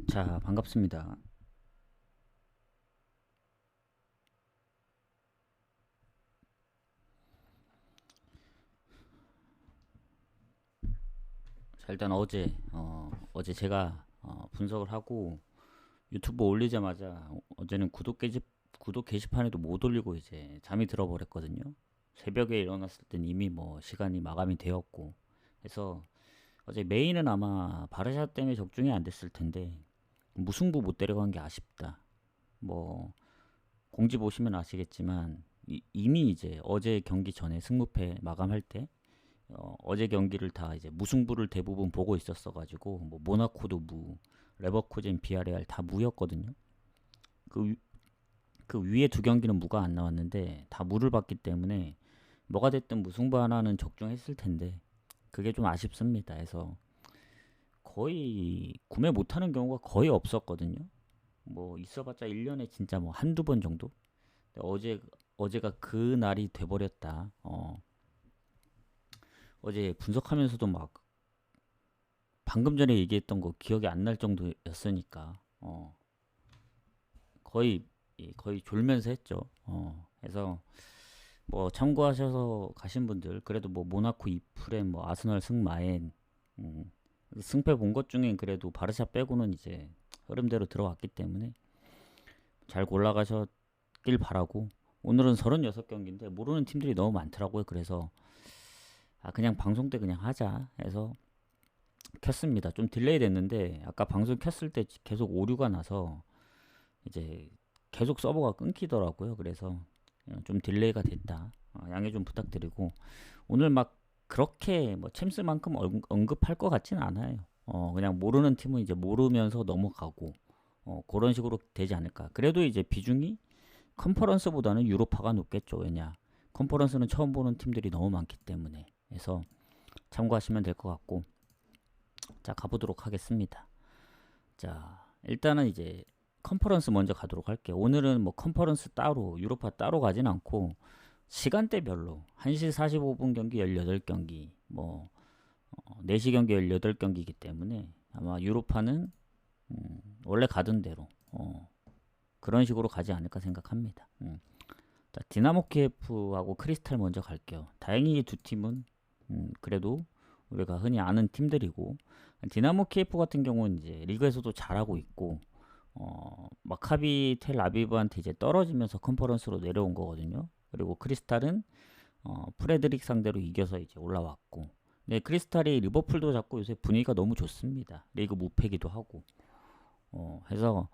자, 반갑습니다. 자, 일단 어제 제가 분석을 하고 유튜브 올리자마자 어제는 구독 게시판에도 못 올리고 이제 잠이 들어버렸거든요. 새벽에 일어났을 땐 이미 뭐 시간이 마감이 되었고 해서 어제 메인은 아마 바르샤 때문에 적중이 안 됐을 텐데 무승부 못 데려간 게 아쉽다. 뭐 공지 보시면 아시겠지만 이미 이제 어제 경기 전에 승무패 마감할 때 어제 경기를 다 이제 무승부를 대부분 보고 있었어가지고 뭐 모나코도 무, 레버쿠젠, 비아레알 다 무였거든요. 그, 그 위에 두 경기는 무가 안 나왔는데 다 무를 봤기 때문에 뭐가 됐든 무승부 하나는 적중했을 텐데 그게 좀 아쉽습니다. 해서 거의 구매 못하는 경우가 거의 없었거든요. 뭐 있어봤자 1년에 진짜 뭐 한두 번 정도. 근데 어제가 그 날이 돼버렸다. 어제 분석하면서도 막 방금 전에 얘기했던 거 기억이 안 날 정도였으니까 거의 거의 졸면서 했죠. 그래서 뭐 참고하셔서 가신 분들 그래도 뭐 모나코 2프렘 뭐 아스널 승마엔 음, 승패 본 것 중엔 그래도 바르샤 빼고는 이제 흐름대로 들어왔기 때문에 잘 골라가셨길 바라고. 오늘은 36경기인데 모르는 팀들이 너무 많더라고요. 그래서 그냥 방송 때 그냥 하자 해서 켰습니다. 좀 딜레이 됐는데 아까 방송 켰을 때 계속 오류가 나서 이제 계속 서버가 끊기더라고요. 그래서 좀 딜레이가 됐다. 양해 좀 부탁드리고 오늘 막 그렇게 뭐 챔스만큼 언급할 것 같진 않아요. 그냥 모르는 팀은 이제 모르면서 넘어가고 그런 식으로 되지 않을까. 그래도 이제 비중이 컨퍼런스보다는 유로파가 높겠죠. 왜냐 컨퍼런스는 처음 보는 팀들이 너무 많기 때문에. 그래서 참고하시면 될 것 같고, 자 가보도록 하겠습니다. 자 일단은 이제 컨퍼런스 먼저 가도록 할게요. 오늘은 뭐 컨퍼런스 따로 유로파 따로 가진 않고 시간대별로 1시 45분 경기 18경기, 뭐 4시 경기 18경기이기 때문에 아마 유로파는 원래 가던 대로 그런 식으로 가지 않을까 생각합니다. 자, 디나모 키예프하고 크리스탈 먼저 갈게요. 다행히 두 팀은 그래도 우리가 흔히 아는 팀들이고, 디나모 키예프 같은 경우는 이제 리그에서도 잘하고 있고 마카비 텔 아비브한테 이제 떨어지면서 컨퍼런스로 내려온 거거든요. 그리고 크리스탈은 프레드릭 상대로 이겨서 이제 올라왔고, 네, 크리스탈이 리버풀도 잡고 요새 분위기가 너무 좋습니다. 리그 무패기도 하고. 해서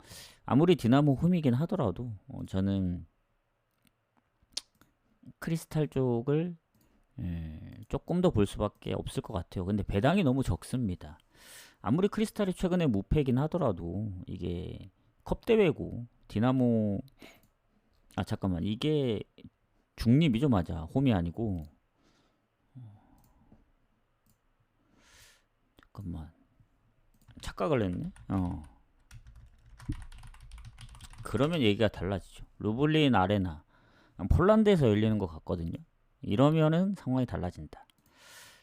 아무리 디나모 홈이긴 하더라도 저는 크리스탈 쪽을 조금 더 볼 수밖에 없을 것 같아요. 근데 배당이 너무 적습니다. 아무리 크리스탈이 최근에 무패긴 하더라도 이게 컵 대회고 디나모, 잠깐만, 이게 중립이죠. 맞아, 홈이 아니고. 잠깐만, 착각을 했네. 그러면 얘기가 달라지죠. 루블린 아레나 폴란드에서 열리는 것 같거든요. 이러면은 상황이 달라진다.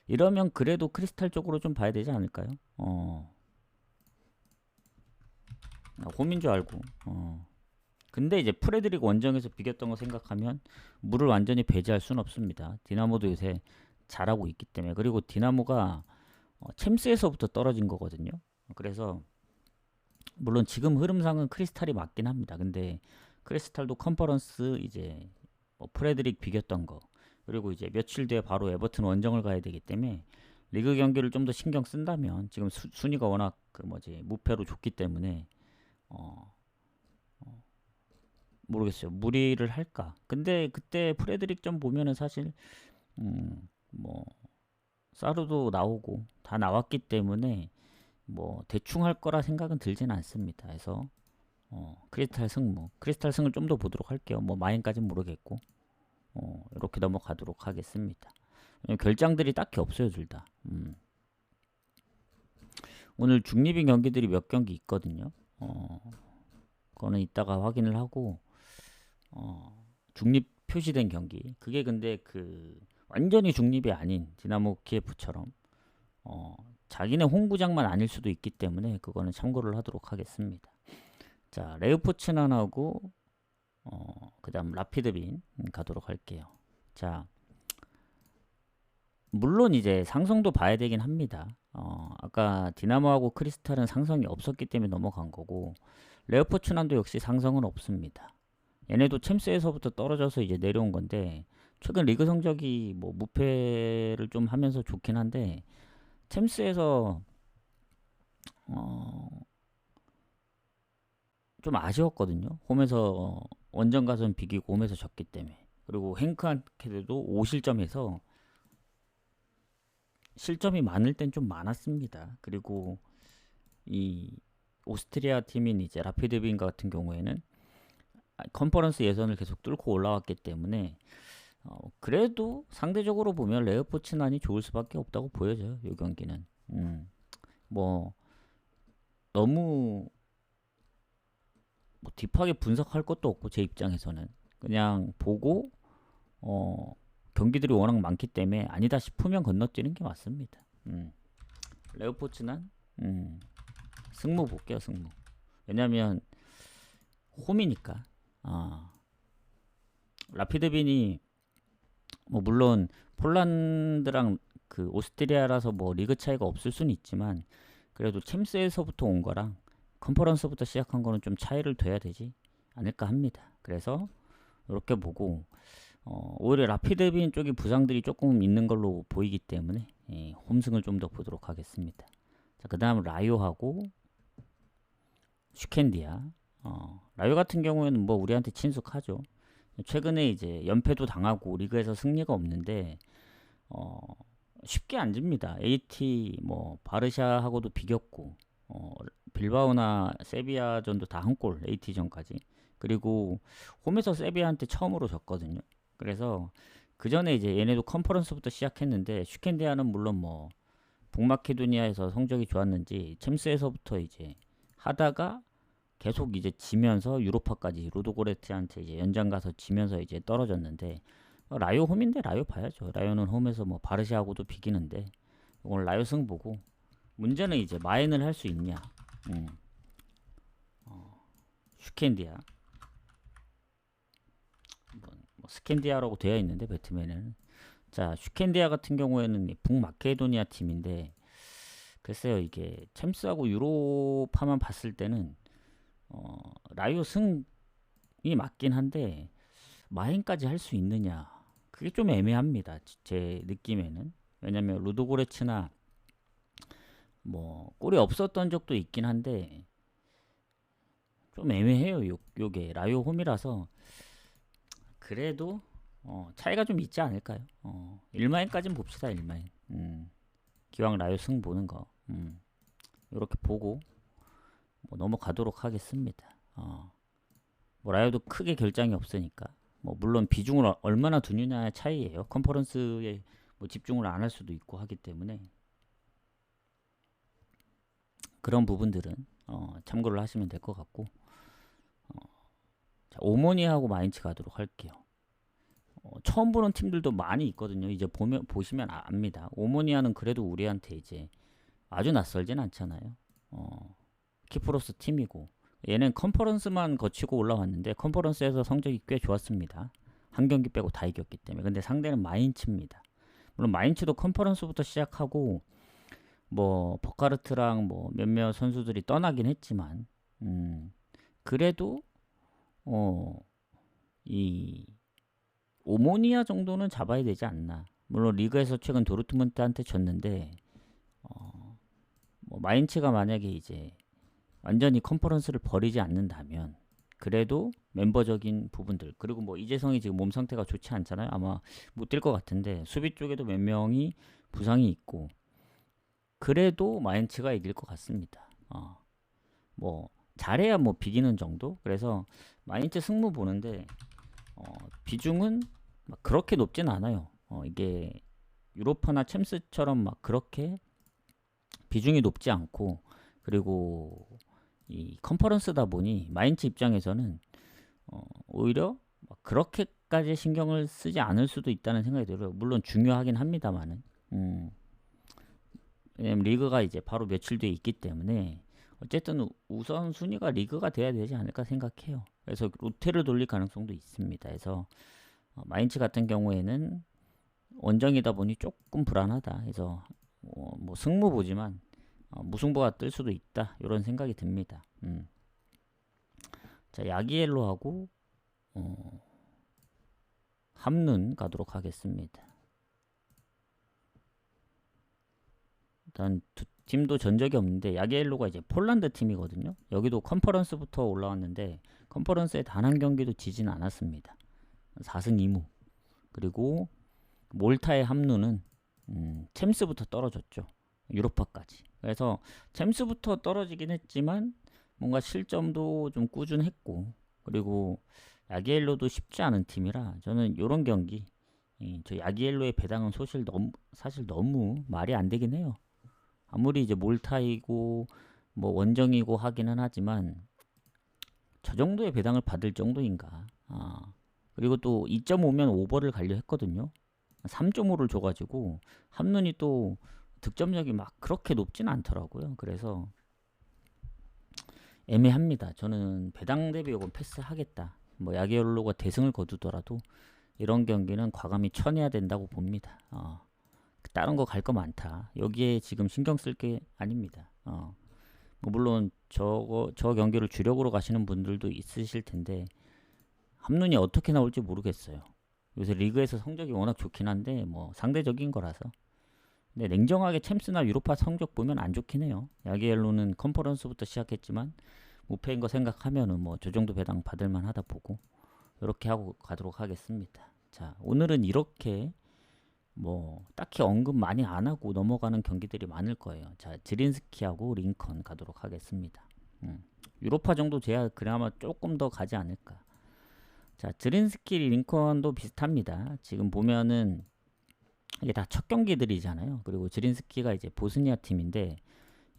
이러면 그래도 크리스탈 쪽으로 좀 봐야 되지 않을까요? 홈인 줄 알고. 근데 이제 프레드릭 원정에서 비겼던 거 생각하면 물을 완전히 배제할 수는 없습니다. 디나모도 요새 잘하고 있기 때문에. 그리고 디나모가 챔스에서부터 떨어진 거거든요. 그래서 물론 지금 흐름상은 크리스탈이 맞긴 합니다. 근데 크리스탈도 컨퍼런스 이제 뭐 프레드릭 비겼던 거, 그리고 이제 며칠 뒤에 바로 에버튼 원정을 가야 되기 때문에 리그 경기를 좀 더 신경 쓴다면, 지금 순위가 워낙 그 뭐지 무패로 좋기 때문에 어, 모르겠어요. 무리를 할까? 근데 그때 프레드릭 좀 보면은 사실 뭐 사르도 나오고 다 나왔기 때문에 뭐 대충 할 거라 생각은 들진 않습니다. 그래서 크리스탈 승무, 크리스탈 승을 좀 더 보도록 할게요. 뭐 마인까지는 모르겠고 이렇게 넘어가도록 하겠습니다. 결장들이 딱히 없어요, 둘 다. 오늘 중립인 경기들이 몇 경기 있거든요. 그거는 이따가 확인을 하고, 중립 표시된 경기. 그게 근데 그 완전히 중립이 아닌 디나모 키예프처럼 자기네 홈구장만 아닐 수도 있기 때문에 그거는 참고를 하도록 하겠습니다. 자, 레오포츠난하고 그다음 라피드빈 가도록 할게요. 자, 물론 이제 상성도 봐야 되긴 합니다. 아까 디나모하고 크리스탈은 상성이 없었기 때문에 넘어간 거고, 레오포츠난도 역시 상성은 없습니다. 얘네도 챔스에서부터 떨어져서 이제 내려온 건데, 최근 리그 성적이 뭐 무패를 좀 하면서 좋긴 한데, 챔스에서 좀 아쉬웠거든요. 홈에서 원정 가서는 비기고 홈에서 졌기 때문에. 그리고 행크한테도 5실점해서 실점이 많을 땐 좀 많았습니다. 그리고 이 오스트리아 팀인 이제 라피드빈 같은 경우에는 컨퍼런스 예선을 계속 뚫고 올라왔기 때문에 그래도 상대적으로 보면 레오포츠난이 좋을 수밖에 없다고 보여져요. 이 경기는. 뭐 너무 뭐 딥하게 분석할 것도 없고 제 입장에서는 그냥 보고 경기들이 워낙 많기 때문에 아니다 싶으면 건너뛰는 게 맞습니다. 레오포츠난 승무 볼게요. 승무. 왜냐면 홈이니까. 라피드빈이 뭐 물론 폴란드랑 그 오스트리아라서 뭐 리그 차이가 없을 수는 있지만 그래도 챔스에서부터 온 거랑 컨퍼런스부터 시작한 거는 좀 차이를 둬야 되지 않을까 합니다. 그래서 이렇게 보고 오히려 라피드빈 쪽이 부상들이 조금 있는 걸로 보이기 때문에 홈승을 좀 더 보도록 하겠습니다. 자, 그 다음 라요하고 슈켄디아. 라요 같은 경우에는 뭐 우리한테 친숙하죠. 최근에 이제 연패도 당하고 리그에서 승리가 없는데 쉽게 안 집니다. AT 뭐 바르샤하고도 비겼고 빌바오나 세비야전도 다 한 골, AT전까지. 그리고 홈에서 세비야한테 처음으로 졌거든요. 그래서 그 전에 이제 얘네도 컨퍼런스부터 시작했는데 슈켄디아는 물론 뭐 북마케도니아에서 성적이 좋았는지 챔스에서부터 이제 하다가 계속 이제 지면서 유로파까지 루도고레츠한테 이제 연장 가서 지면서 이제 떨어졌는데 라요 홈인데 라요 봐야죠. 라요는 홈에서 뭐 바르샤하고도 비기는데 오늘 라요 승 보고 문제는 이제 마인을 할 수 있냐. 슈켄디아 뭐 스캔디아라고 되어 있는데 배트맨은 자 슈켄디아 같은 경우에는 북마케도니아 팀인데 글쎄요 이게 챔스하고 유로파만 봤을 때는 라요 승이 맞긴 한데 마인까지 할 수 있느냐 그게 좀 애매합니다. 제 느낌에는. 왜냐면 루도고레츠나 뭐 골이 없었던 적도 있긴 한데 좀 애매해요. 요게 라요 홈이라서 그래도 차이가 좀 있지 않을까요? 1마인까지는 봅시다. 1마인. 기왕 라요 승 보는 거 이렇게 보고 뭐 넘어가도록 하겠습니다. 뭐 라요도 크게 결장이 없으니까 뭐 물론 비중을 얼마나 두느냐의 차이예요. 컨퍼런스에 뭐 집중을 안 할 수도 있고 하기 때문에 그런 부분들은 참고를 하시면 될 것 같고 자, 오모니하고 마인츠 가도록 할게요. 처음 보는 팀들도 많이 있거든요. 이제 보시면 압니다. 오모니아는 그래도 우리한테 이제 아주 낯설진 않잖아요. 키프로스 팀이고 얘는 컨퍼런스만 거치고 올라왔는데 컨퍼런스에서 성적이 꽤 좋았습니다. 한 경기 빼고 다 이겼기 때문에. 근데 상대는 마인츠입니다. 물론 마인츠도 컨퍼런스부터 시작하고 뭐 버카르트랑 뭐 몇몇 선수들이 떠나긴 했지만 그래도 이 오모니아 정도는 잡아야 되지 않나. 물론 리그에서 최근 도르트문트한테 졌는데 뭐 마인츠가 만약에 이제 완전히 컨퍼런스를 버리지 않는다면 그래도 멤버적인 부분들 그리고 뭐 이재성이 지금 몸 상태가 좋지 않잖아요. 아마 못 뛸 것 같은데 수비 쪽에도 몇 명이 부상이 있고 그래도 마인츠가 이길 것 같습니다. 뭐 잘해야 뭐 비기는 정도. 그래서 마인츠 승무 보는데 비중은 막 그렇게 높진 않아요. 이게 유로파나 챔스처럼 막 그렇게 비중이 높지 않고 그리고 이 컨퍼런스다 보니 마인츠 입장에서는 오히려 막 그렇게까지 신경을 쓰지 않을 수도 있다는 생각이 들어요. 물론 중요하긴 합니다만은 왜냐면 리그가 이제 바로 며칠 뒤에 있기 때문에 어쨌든 우선순위가 리그가 돼야 되지 않을까 생각해요. 그래서 롯데를 돌릴 가능성도 있습니다. 그래서 마인츠 같은 경우에는 원정이다 보니 조금 불안하다. 그래서 뭐 승무 보지만 무승부가 뜰 수도 있다. 이런 생각이 듭니다. 자, 야기엘로하고 함눈 가도록 하겠습니다. 일단 두 팀도 전적이 없는데 야기엘로가 이제 폴란드 팀이거든요. 여기도 컨퍼런스부터 올라왔는데 컨퍼런스에 단 한 경기도 지진 않았습니다. 4승 2무. 그리고 몰타의 함눈은 챔스부터 떨어졌죠. 유로파까지. 그래서 챔스부터 떨어지긴 했지만 뭔가 실점도 좀 꾸준했고, 그리고 야기엘로도 쉽지 않은 팀이라 저는 이런 경기, 저 야기엘로의 배당은 사실 너무 말이 안 되긴 해요. 아무리 이제 몰타이고 뭐 원정이고 하기는 하지만 저 정도의 배당을 받을 정도인가. 그리고 또 2.5면 오버를 가려 했거든요. 3.5를 줘가지고 함눈이 또 득점력이 막 그렇게 높진 않더라고요. 그래서 애매합니다. 저는 배당 대비 요건 패스하겠다. 뭐 야기엘로가 대승을 거두더라도 이런 경기는 과감히 쳐내야 된다고 봅니다. 다른 거 갈 거 많다. 여기에 지금 신경 쓸 게 아닙니다. 뭐 물론 저 경기를 주력으로 가시는 분들도 있으실 텐데 함눈이 어떻게 나올지 모르겠어요. 요새 리그에서 성적이 워낙 좋긴 한데 뭐 상대적인 거라서. 근데 냉정하게 챔스나 유로파 성적 보면 안 좋긴 해요. 야기엘로는 컨퍼런스부터 시작했지만 무패인 거 생각하면은 뭐 저 정도 배당 받을만 하다 보고 이렇게 하고 가도록 하겠습니다. 자, 오늘은 이렇게 뭐 딱히 언급 많이 안 하고 넘어가는 경기들이 많을 거예요. 자, 지린스키하고 링컨 가도록 하겠습니다. 유로파 정도 돼야 그나마 조금 더 가지 않을까. 자, 지린스키 링컨도 비슷합니다. 지금 보면은 이게 다 첫 경기들이잖아요. 그리고 지린스키가 이제 보스니아 팀인데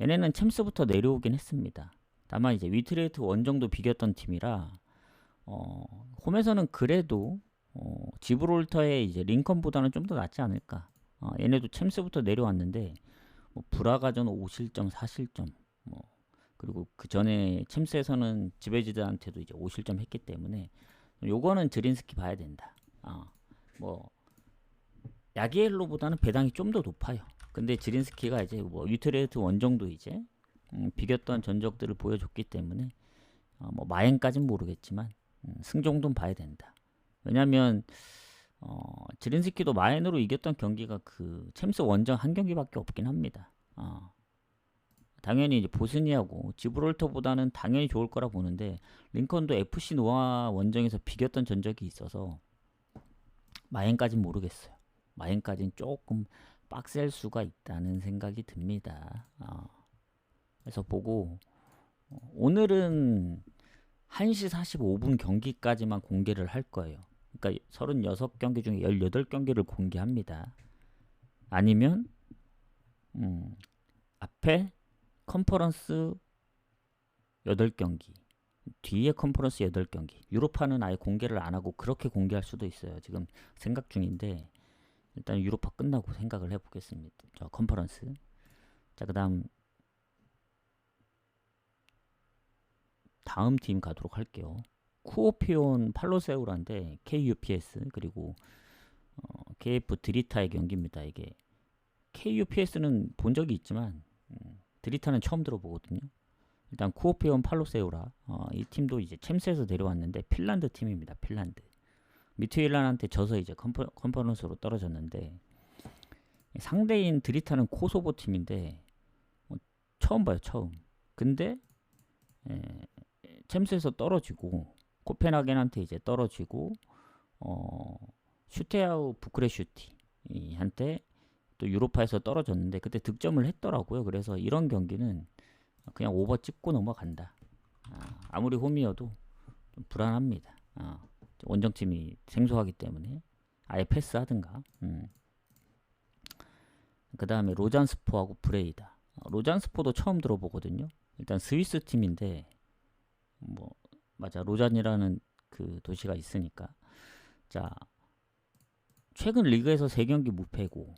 얘네는 챔스부터 내려오긴 했습니다. 다만 이제 위트레이트 원정도 비겼던 팀이라 홈에서는 그래도 지브롤터의 이제 링컨보다는 좀 더 낫지 않을까. 얘네도 챔스부터 내려왔는데 뭐 브라가전 5실점, 4실점 뭐 그리고 그 전에 챔스에서는 지베지드한테도 이제 5실점 했기 때문에 요거는 지린스키 봐야 된다. 뭐 야기엘로보다는 배당이 좀 더 높아요. 근데 지린스키가 이제 뭐 유트레이트 원정도 이제 비겼던 전적들을 보여줬기 때문에 뭐 마행까진 모르겠지만 승 정도는 봐야 된다. 왜냐면 지린스키도 마행으로 이겼던 경기가 그 챔스 원정 한 경기밖에 없긴 합니다. 당연히 이제 보스니아고 지브롤터보다는 당연히 좋을 거라 보는데 링컨도 FC 노아 원정에서 비겼던 전적이 있어서 마행까진 모르겠어요. 마행까진 조금 빡셀 수가 있다는 생각이 듭니다. 그래서 보고 오늘은 1시 45분 경기까지만 공개를 할 거예요. 그러니까 36경기 중에 18경기를 공개합니다. 아니면 앞에 컨퍼런스 8경기, 뒤에 컨퍼런스 8경기. 유로파는 아예 공개를 안 하고 그렇게 공개할 수도 있어요. 지금 생각 중인데 일단 유로파 끝나고 생각을 해보겠습니다. 저 컨퍼런스. 자, 그 다음 팀 가도록 할게요. 쿠오피온 팔로세우라인데 KUPS 그리고 KF 드리타의 경기입니다. 이게 KUPS는 본 적이 있지만 드리타는 처음 들어보거든요. 일단 쿠오피온 팔로세우라 이 팀도 이제 챔스에서 내려왔는데 핀란드 팀입니다. 핀란드. 미트윌란한테 져서 이제 컨퍼런스로 떨어졌는데 상대인 드리타는 코소보 팀인데 처음 봐요. 처음. 근데 챔스에서 떨어지고 코펜하겐한테 이제 떨어지고 슈테아우 부크레슈티 한테 또 유로파에서 떨어졌는데 그때 득점을 했더라고요. 그래서 이런 경기는 그냥 오버 찍고 넘어간다. 아무리 홈이어도 좀 불안합니다. 원정팀이 생소하기 때문에 아예 패스하든가. 그 다음에 로잔스포하고 브레이다. 로잔스포도 처음 들어보거든요. 일단 스위스 팀인데 뭐 맞아, 로잔이라는 그 도시가 있으니까. 자, 최근 리그에서 3경기 무패고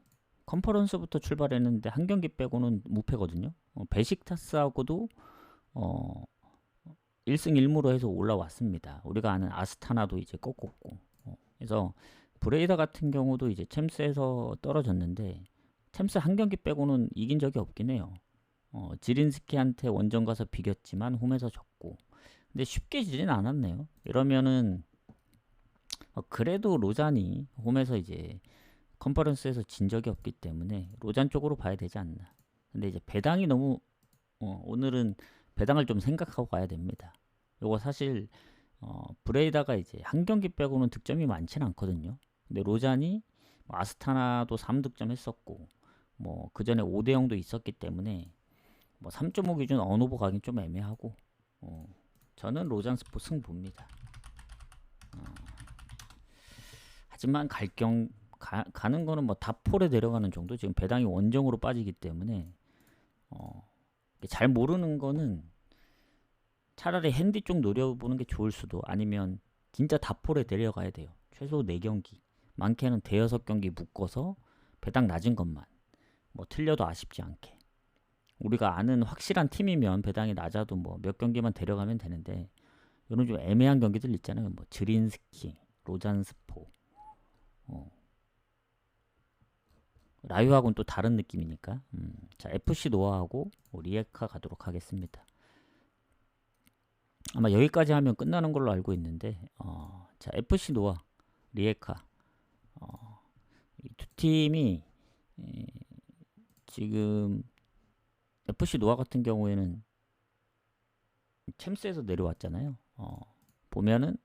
컨퍼런스부터 출발했는데 한 경기 빼고는 무패거든요. 베식타스하고도 어, 1승 1무로 해서 올라왔습니다. 우리가 아는 아스타나도 이제 꺾었고. 그래서 브레이다 같은 경우도 이제 챔스에서 떨어졌는데 챔스 한 경기 빼고는 이긴 적이 없긴 해요. 지린스키한테 원정 가서 비겼지만 홈에서 졌고. 근데 쉽게 지진 않았네요. 이러면은 그래도 로잔이 홈에서 이제 컨퍼런스에서 진 적이 없기 때문에 로잔 쪽으로 봐야 되지 않나. 근데 이제 배당이 너무 오늘은 배당을 좀 생각하고 가야 됩니다. 요거 사실 브레이다가 이제 한 경기 빼고는 득점이 많지는 않거든요. 근데 로잔이 아스타나도 3득점 했었고 뭐 그 전에 5대 0도 있었기 때문에 뭐 3.5 기준 언오버 가긴 좀 애매하고 저는 로잔 스포 승부입니다. 하지만 가는 거는 뭐 다폴에 내려가는 정도. 지금 배당이 원정으로 빠지기 때문에 잘 모르는 거는 차라리 핸디 쪽 노려보는 게 좋을 수도. 아니면 진짜 다폴에 내려가야 돼요. 최소 4경기, 많게는 대여섯 경기 묶어서 배당 낮은 것만, 뭐 틀려도 아쉽지 않게. 우리가 아는 확실한 팀이면 배당이 낮아도 뭐 몇 경기만 데려가면 되는데 이런 좀 애매한 경기들 있잖아요. 뭐 지린스키, 로잔스포, 라유하고는 또 다른 느낌이니까. 자, FC 노아하고 리에카 가도록 하겠습니다. 아마 여기까지 하면 끝나는 걸로 알고 있는데 자, FC 노아, 리에카 이 두 팀이 지금 FC 노아 같은 경우에는 챔스에서 내려왔잖아요. 보면은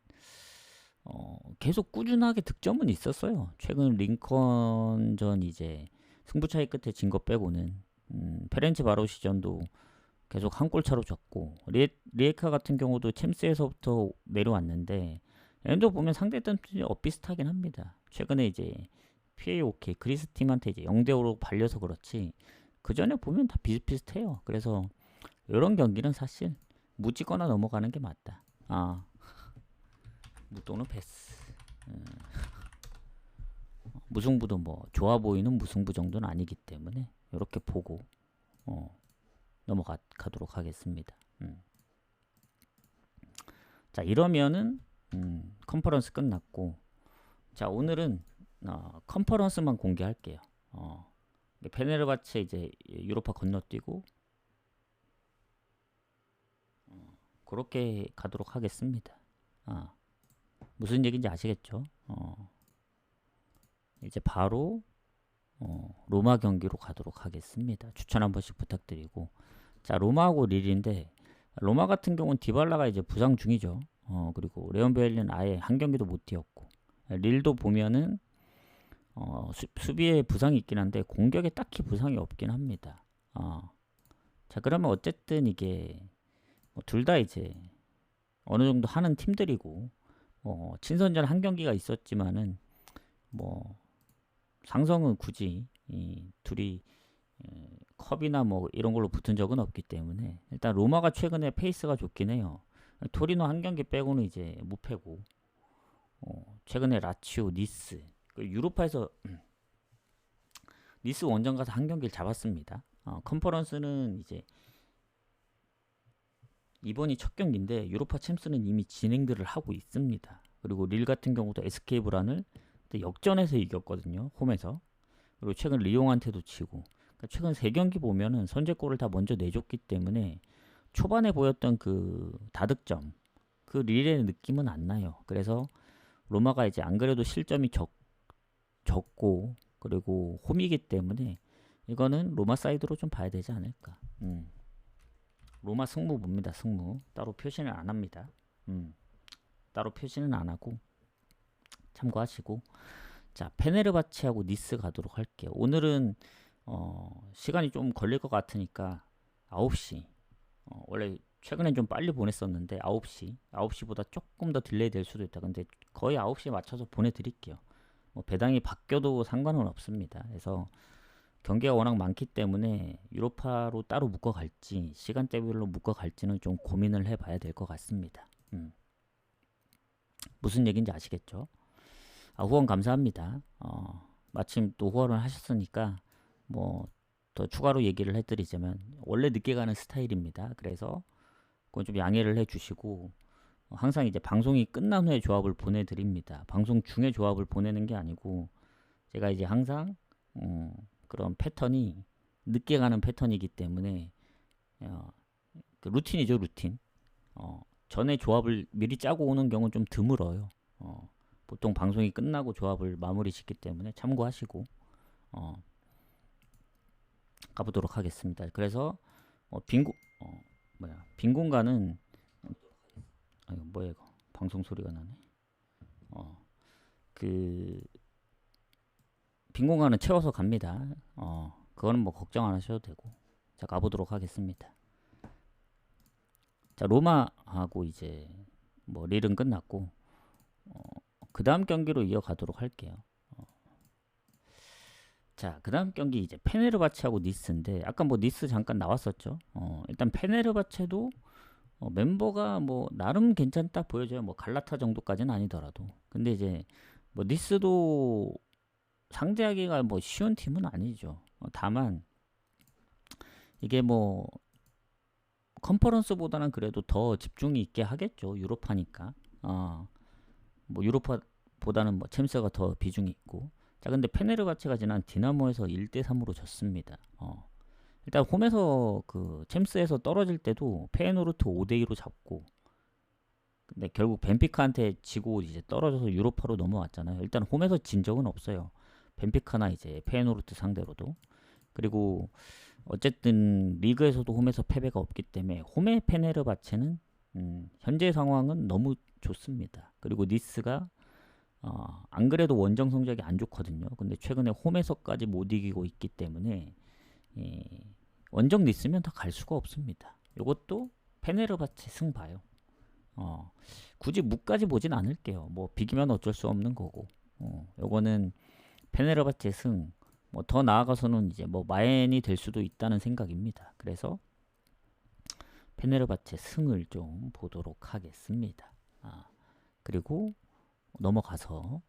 계속 꾸준하게 득점은 있었어요. 최근 링컨전 이제 승부 차이 끝에 진 거 빼고는 페렌치 바로시전도 계속 한 골 차로 졌고 리에카 같은 경우도 챔스에서부터 내려왔는데 얘도 보면 상대팀 비슷하긴 합니다. 최근에 이제 PAOK 그리스 팀한테 이제 0대5로 발려서 그렇지 그 전에 보면 다 비슷비슷해요. 그래서 이런 경기는 사실 무지거나 넘어가는 게 맞다. 무또는 패스. 무승부도 뭐 좋아 보이는 무승부 정도는 아니기 때문에 이렇게 보고 넘어가도록 하겠습니다. 자, 이러면은 컨퍼런스 끝났고, 자, 오늘은 컨퍼런스만 공개할게요. 페네르바체 이제 유로파 건너뛰고 그렇게 가도록 하겠습니다. 무슨 얘기인지 아시겠죠? 이제 바로 로마 경기로 가도록 하겠습니다. 추천 한 번씩 부탁드리고. 자, 로마하고 릴인데 로마 같은 경우는 디발라가 이제 부상 중이죠. 그리고 레온 베일리는 아예 한 경기도 못 뛰었고, 릴도 보면은 수비에 부상이 있긴 한데 공격에 딱히 부상이 없긴 합니다. 자, 그러면 어쨌든 이게 둘 다 이제 어느 정도 하는 팀들이고 친선전 한 경기가 있었지만은 뭐 상성은 굳이 이 둘이 컵이나 뭐 이런 걸로 붙은 적은 없기 때문에 일단 로마가 최근에 페이스가 좋긴 해요. 토리노 한 경기 빼고는 이제 무패고 최근에 라치오, 니스, 유로파에서 니스 원정 가서 한 경기를 잡았습니다. 컨퍼런스는 이제 이번이 첫 경기인데 유로파 챔스는 이미 진행들을 하고 있습니다. 그리고 릴 같은 경우도 SK 브란을 역전해서 이겼거든요. 홈에서. 그리고 최근 리옹한테도 치고. 그러니까 최근 3경기 보면은 선제골을 다 먼저 내줬기 때문에 초반에 보였던 그 다득점, 그 릴의 느낌은 안 나요. 그래서 로마가 이제 안 그래도 실점이 적고 그리고 홈이기 때문에 이거는 로마 사이드로 좀 봐야 되지 않을까. 로마 승무 봅니다. 승무 따로 표시는 안 합니다. 따로 표시는 안 하고 참고하시고. 자, 페네르바체하고 니스 가도록 할게요. 오늘은 시간이 좀 걸릴 것 같으니까 9시, 원래 최근엔 좀 빨리 보냈었는데 9시보다 조금 더 딜레이 될 수도 있다. 근데 거의 9시에 맞춰서 보내드릴게요. 뭐 배당이 바뀌어도 상관은 없습니다. 그래서 경기가 워낙 많기 때문에 유로파로 따로 묶어갈지 시간대별로 묶어갈지는 좀 고민을 해봐야 될 것 같습니다. 무슨 얘기인지 아시겠죠? 후원 감사합니다. 마침 또 후원을 하셨으니까 뭐 더 추가로 얘기를 해드리자면 원래 늦게 가는 스타일입니다. 그래서 그건 좀 양해를 해주시고 항상 이제 방송이 끝난 후에 조합을 보내드립니다. 방송 중에 조합을 보내는 게 아니고 제가 이제 항상 그런 패턴이 늦게 가는 패턴이기 때문에 어, 그 루틴이죠, 루틴. 전에 조합을 미리 짜고 오는 경우는 좀 드물어요. 보통 방송이 끝나고 조합을 마무리 짓기 때문에 참고하시고 가보도록 하겠습니다. 그래서 빈 공간은 뭐야 이거 방송 소리가 나네. 그 빈 공간은 채워서 갑니다. 그거는 뭐 걱정 안 하셔도 되고. 자, 가보도록 하겠습니다. 자, 로마하고 이제 뭐 릴은 끝났고 그 다음 경기로 이어가도록 할게요. 자, 그 다음 경기 이제 페네르바체하고 니스인데 아까 뭐 니스 잠깐 나왔었죠. 일단 페네르바체도 멤버가 뭐 나름 괜찮다 보여져요. 뭐 갈라타 정도까지는 아니더라도. 근데 이제 뭐 니스도 상대하기가 뭐 쉬운 팀은 아니죠. 다만 이게 뭐 컨퍼런스보다는 그래도 더 집중이 있게 하겠죠. 유로파니까. 뭐 유로파보다는 뭐 챔스가 더 비중이 있고. 자, 근데 페네르바체가 지난 디나모에서 1대3으로 졌습니다. 일단 홈에서 그 챔스에서 떨어질 때도 페에노르트 5대2로 잡고 근데 결국 벤피카한테 지고 이제 떨어져서 유로파로 넘어왔잖아요. 일단 홈에서 진 적은 없어요. 벤피카나 이제 페에노르트 상대로도. 그리고 어쨌든 리그에서도 홈에서 패배가 없기 때문에 홈의 페네르바체는 현재 상황은 너무 좋습니다. 그리고 니스가 안 그래도 원정 성적이 안 좋거든요. 근데 최근에 홈에서까지 못 이기고 있기 때문에 원정 니스면 더 갈 수가 없습니다. 이것도 페네르바체 승봐요. 굳이 무까지 보진 않을게요. 뭐 비기면 어쩔 수 없는 거고. 요거는 페네르바체 승. 뭐 더 나아가서는 이제 뭐 마엔이 될 수도 있다는 생각입니다. 그래서 페네르바체 승을 좀 보도록 하겠습니다. 그리고 넘어가서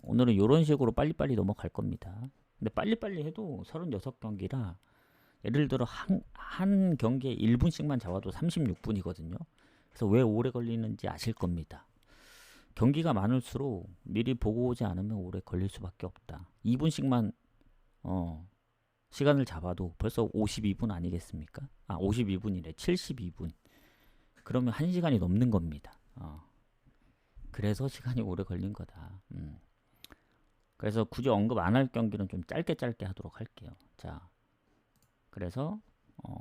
오늘은 이런 식으로 빨리빨리 넘어갈 겁니다. 근데 빨리빨리 해도 36경기라 예를 들어 한 경기에 1분씩만 잡아도 36분이거든요. 그래서 왜 오래 걸리는지 아실 겁니다. 경기가 많을수록 미리 보고 오지 않으면 오래 걸릴 수밖에 없다. 2분씩만 시간을 잡아도 벌써 52분 아니겠습니까? 52분이래. 72분. 그러면 1시간이 넘는 겁니다. 그래서 시간이 오래 걸린 거다. 그래서 굳이 언급 안 할 경기는 좀 짧게 하도록 할게요. 자, 그래서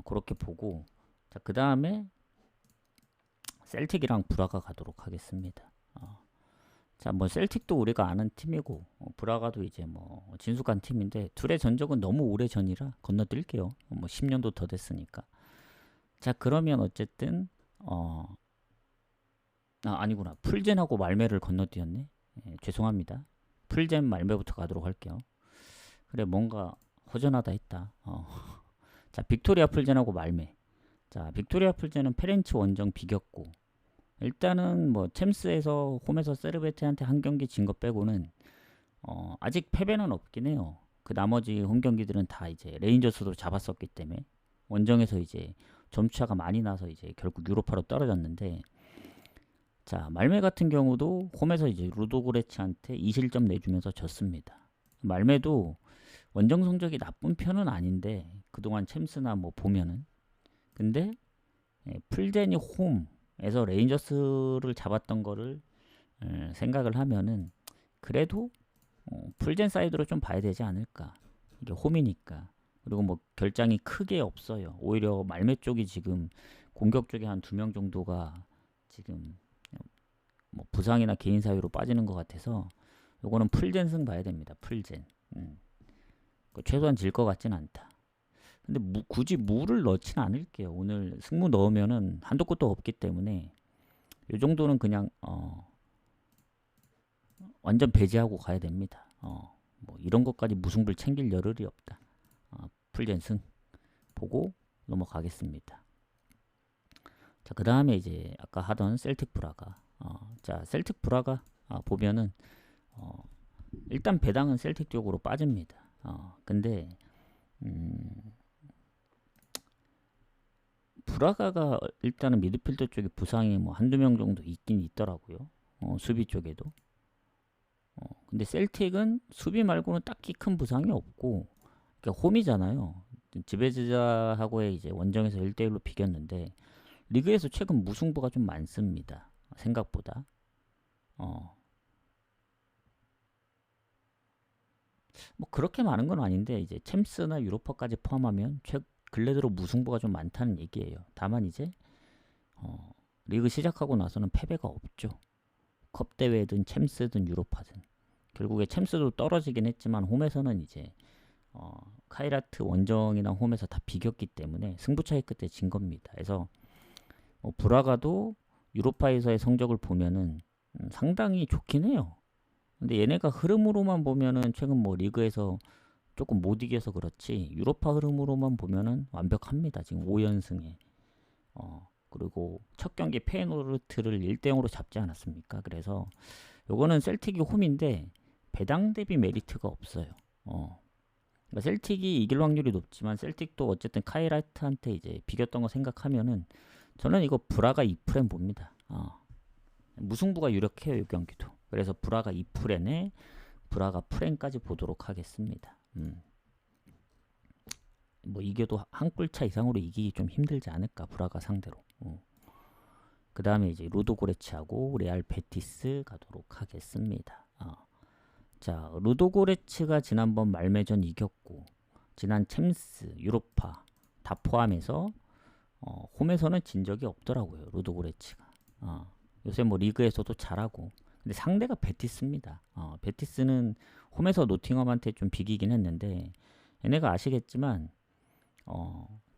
그렇게 보고 자, 그 다음에 셀틱이랑 브라가 가도록 하겠습니다. 자, 뭐 셀틱도 우리가 아는 팀이고 브라가도 이제 뭐 진숙한 팀인데 둘의 전적은 너무 오래 전이라 건너뛸게요. 뭐 10년도 더 됐으니까. 자, 그러면 어쨌든 아니구나. 풀젠하고 말메를 건너뛰었네. 죄송합니다. 풀젠 말메부터 가도록 할게요. 그래, 뭔가 허전하다 했다. 자, 빅토리아 풀젠하고 말메. 자, 빅토리아 풀젠은 페렌치 원정 비겼고 일단은 뭐 챔스에서 홈에서 세르베테한테 한 경기 진 거 빼고는 아직 패배는 없긴 해요. 그 나머지 홈 경기들은 다 이제 레인저스도 잡았었기 때문에 원정에서 이제 점수차가 많이 나서 이제 결국 유로파로 떨어졌는데 자, 말메 같은 경우도 홈에서 이제 루도고레츠한테 2실점 내주면서 졌습니다. 말메도 원정 성적이 나쁜 편은 아닌데 그동안 챔스나 뭐 보면은 근데 풀젠이 홈에서 레인저스를 잡았던 거를 생각을 하면은 그래도 풀젠 사이드로 좀 봐야 되지 않을까. 이게 홈이니까. 그리고 뭐 결장이 크게 없어요. 오히려 말메 쪽이 지금 공격 쪽에 한 2명 정도가 지금 뭐 부상이나 개인 사유로 빠지는 것 같아서 요거는 풀젠 승 봐야 됩니다. 풀젠. 최소한 질 것 같진 않다. 근데 굳이 무를 넣진 않을게요. 오늘 승무 넣으면은 한도 끝도 없기 때문에 요 정도는 그냥 완전 배제하고 가야 됩니다. 뭐 이런 것까지 무승부를 챙길 여력이 없다. 풀젠 승 보고 넘어가겠습니다. 자, 그 다음에 이제 아까 하던 셀틱 브라가 자, 셀틱 브라가 보면은 일단 배당은 셀틱 쪽으로 빠집니다. 근데 음, 브라가가 일단은 미드필더 쪽에 부상이 뭐 한두 명 정도 있긴 있더라고요. 수비 쪽에도. 근데 셀틱은 수비 말고는 딱히 큰 부상이 없고, 그러니까 홈이잖아요. 지베즈자하고의 이제 원정에서 1대1로 비겼는데 리그에서 최근 무승부가 좀 많습니다. 생각보다. 어, 뭐 그렇게 많은 건 아닌데 이제 챔스나 유로파까지 포함하면 근래 들어 무승부가 좀 많다는 얘기예요. 다만 이제 리그 시작하고 나서는 패배가 없죠. 컵 대회든 챔스든 유로파든. 결국에 챔스도 떨어지긴 했지만 홈에서는 이제 카이라트 원정이나 홈에서 다 비겼기 때문에 승부차이 끝에 진 겁니다. 그래서 브라가도 유로파에서의 성적을 보면은 상당히 좋긴 해요. 근데 얘네가 흐름으로만 보면은 최근 뭐 리그에서 조금 못 이겨서 그렇지 유로파 흐름으로만 보면은 완벽합니다. 지금 5연승에. 그리고 첫 경기 페이노르트를 1대0으로 잡지 않았습니까? 그래서 요거는 셀틱이 홈인데 배당 대비 메리트가 없어요. 그러니까 셀틱이 이길 확률이 높지만 셀틱도 어쨌든 카이라트한테 이제 비겼던 거 생각하면은 저는 이거 브라가 2프렘 봅니다. 무승부가 유력해요, 이 경기도. 그래서 브라가 2프렌에 브라가 프렌까지 보도록 하겠습니다. 뭐 이겨도 한 골차 이상으로 이기기 좀 힘들지 않을까, 브라가 상대로. 그 다음에 이제 루도고레츠하고 레알 베티스 가도록 하겠습니다. 자, 루도고레츠가 지난번 말매전 이겼고 지난 챔스, 유로파 다 포함해서 홈에서는 진 적이 없더라고요. 루도고레츠가. 요새 뭐 리그에서도 잘하고. 근데 상대가 베티스입니다. 베티스는 홈에서 노팅엄한테 좀 비기긴 했는데 얘네가 아시겠지만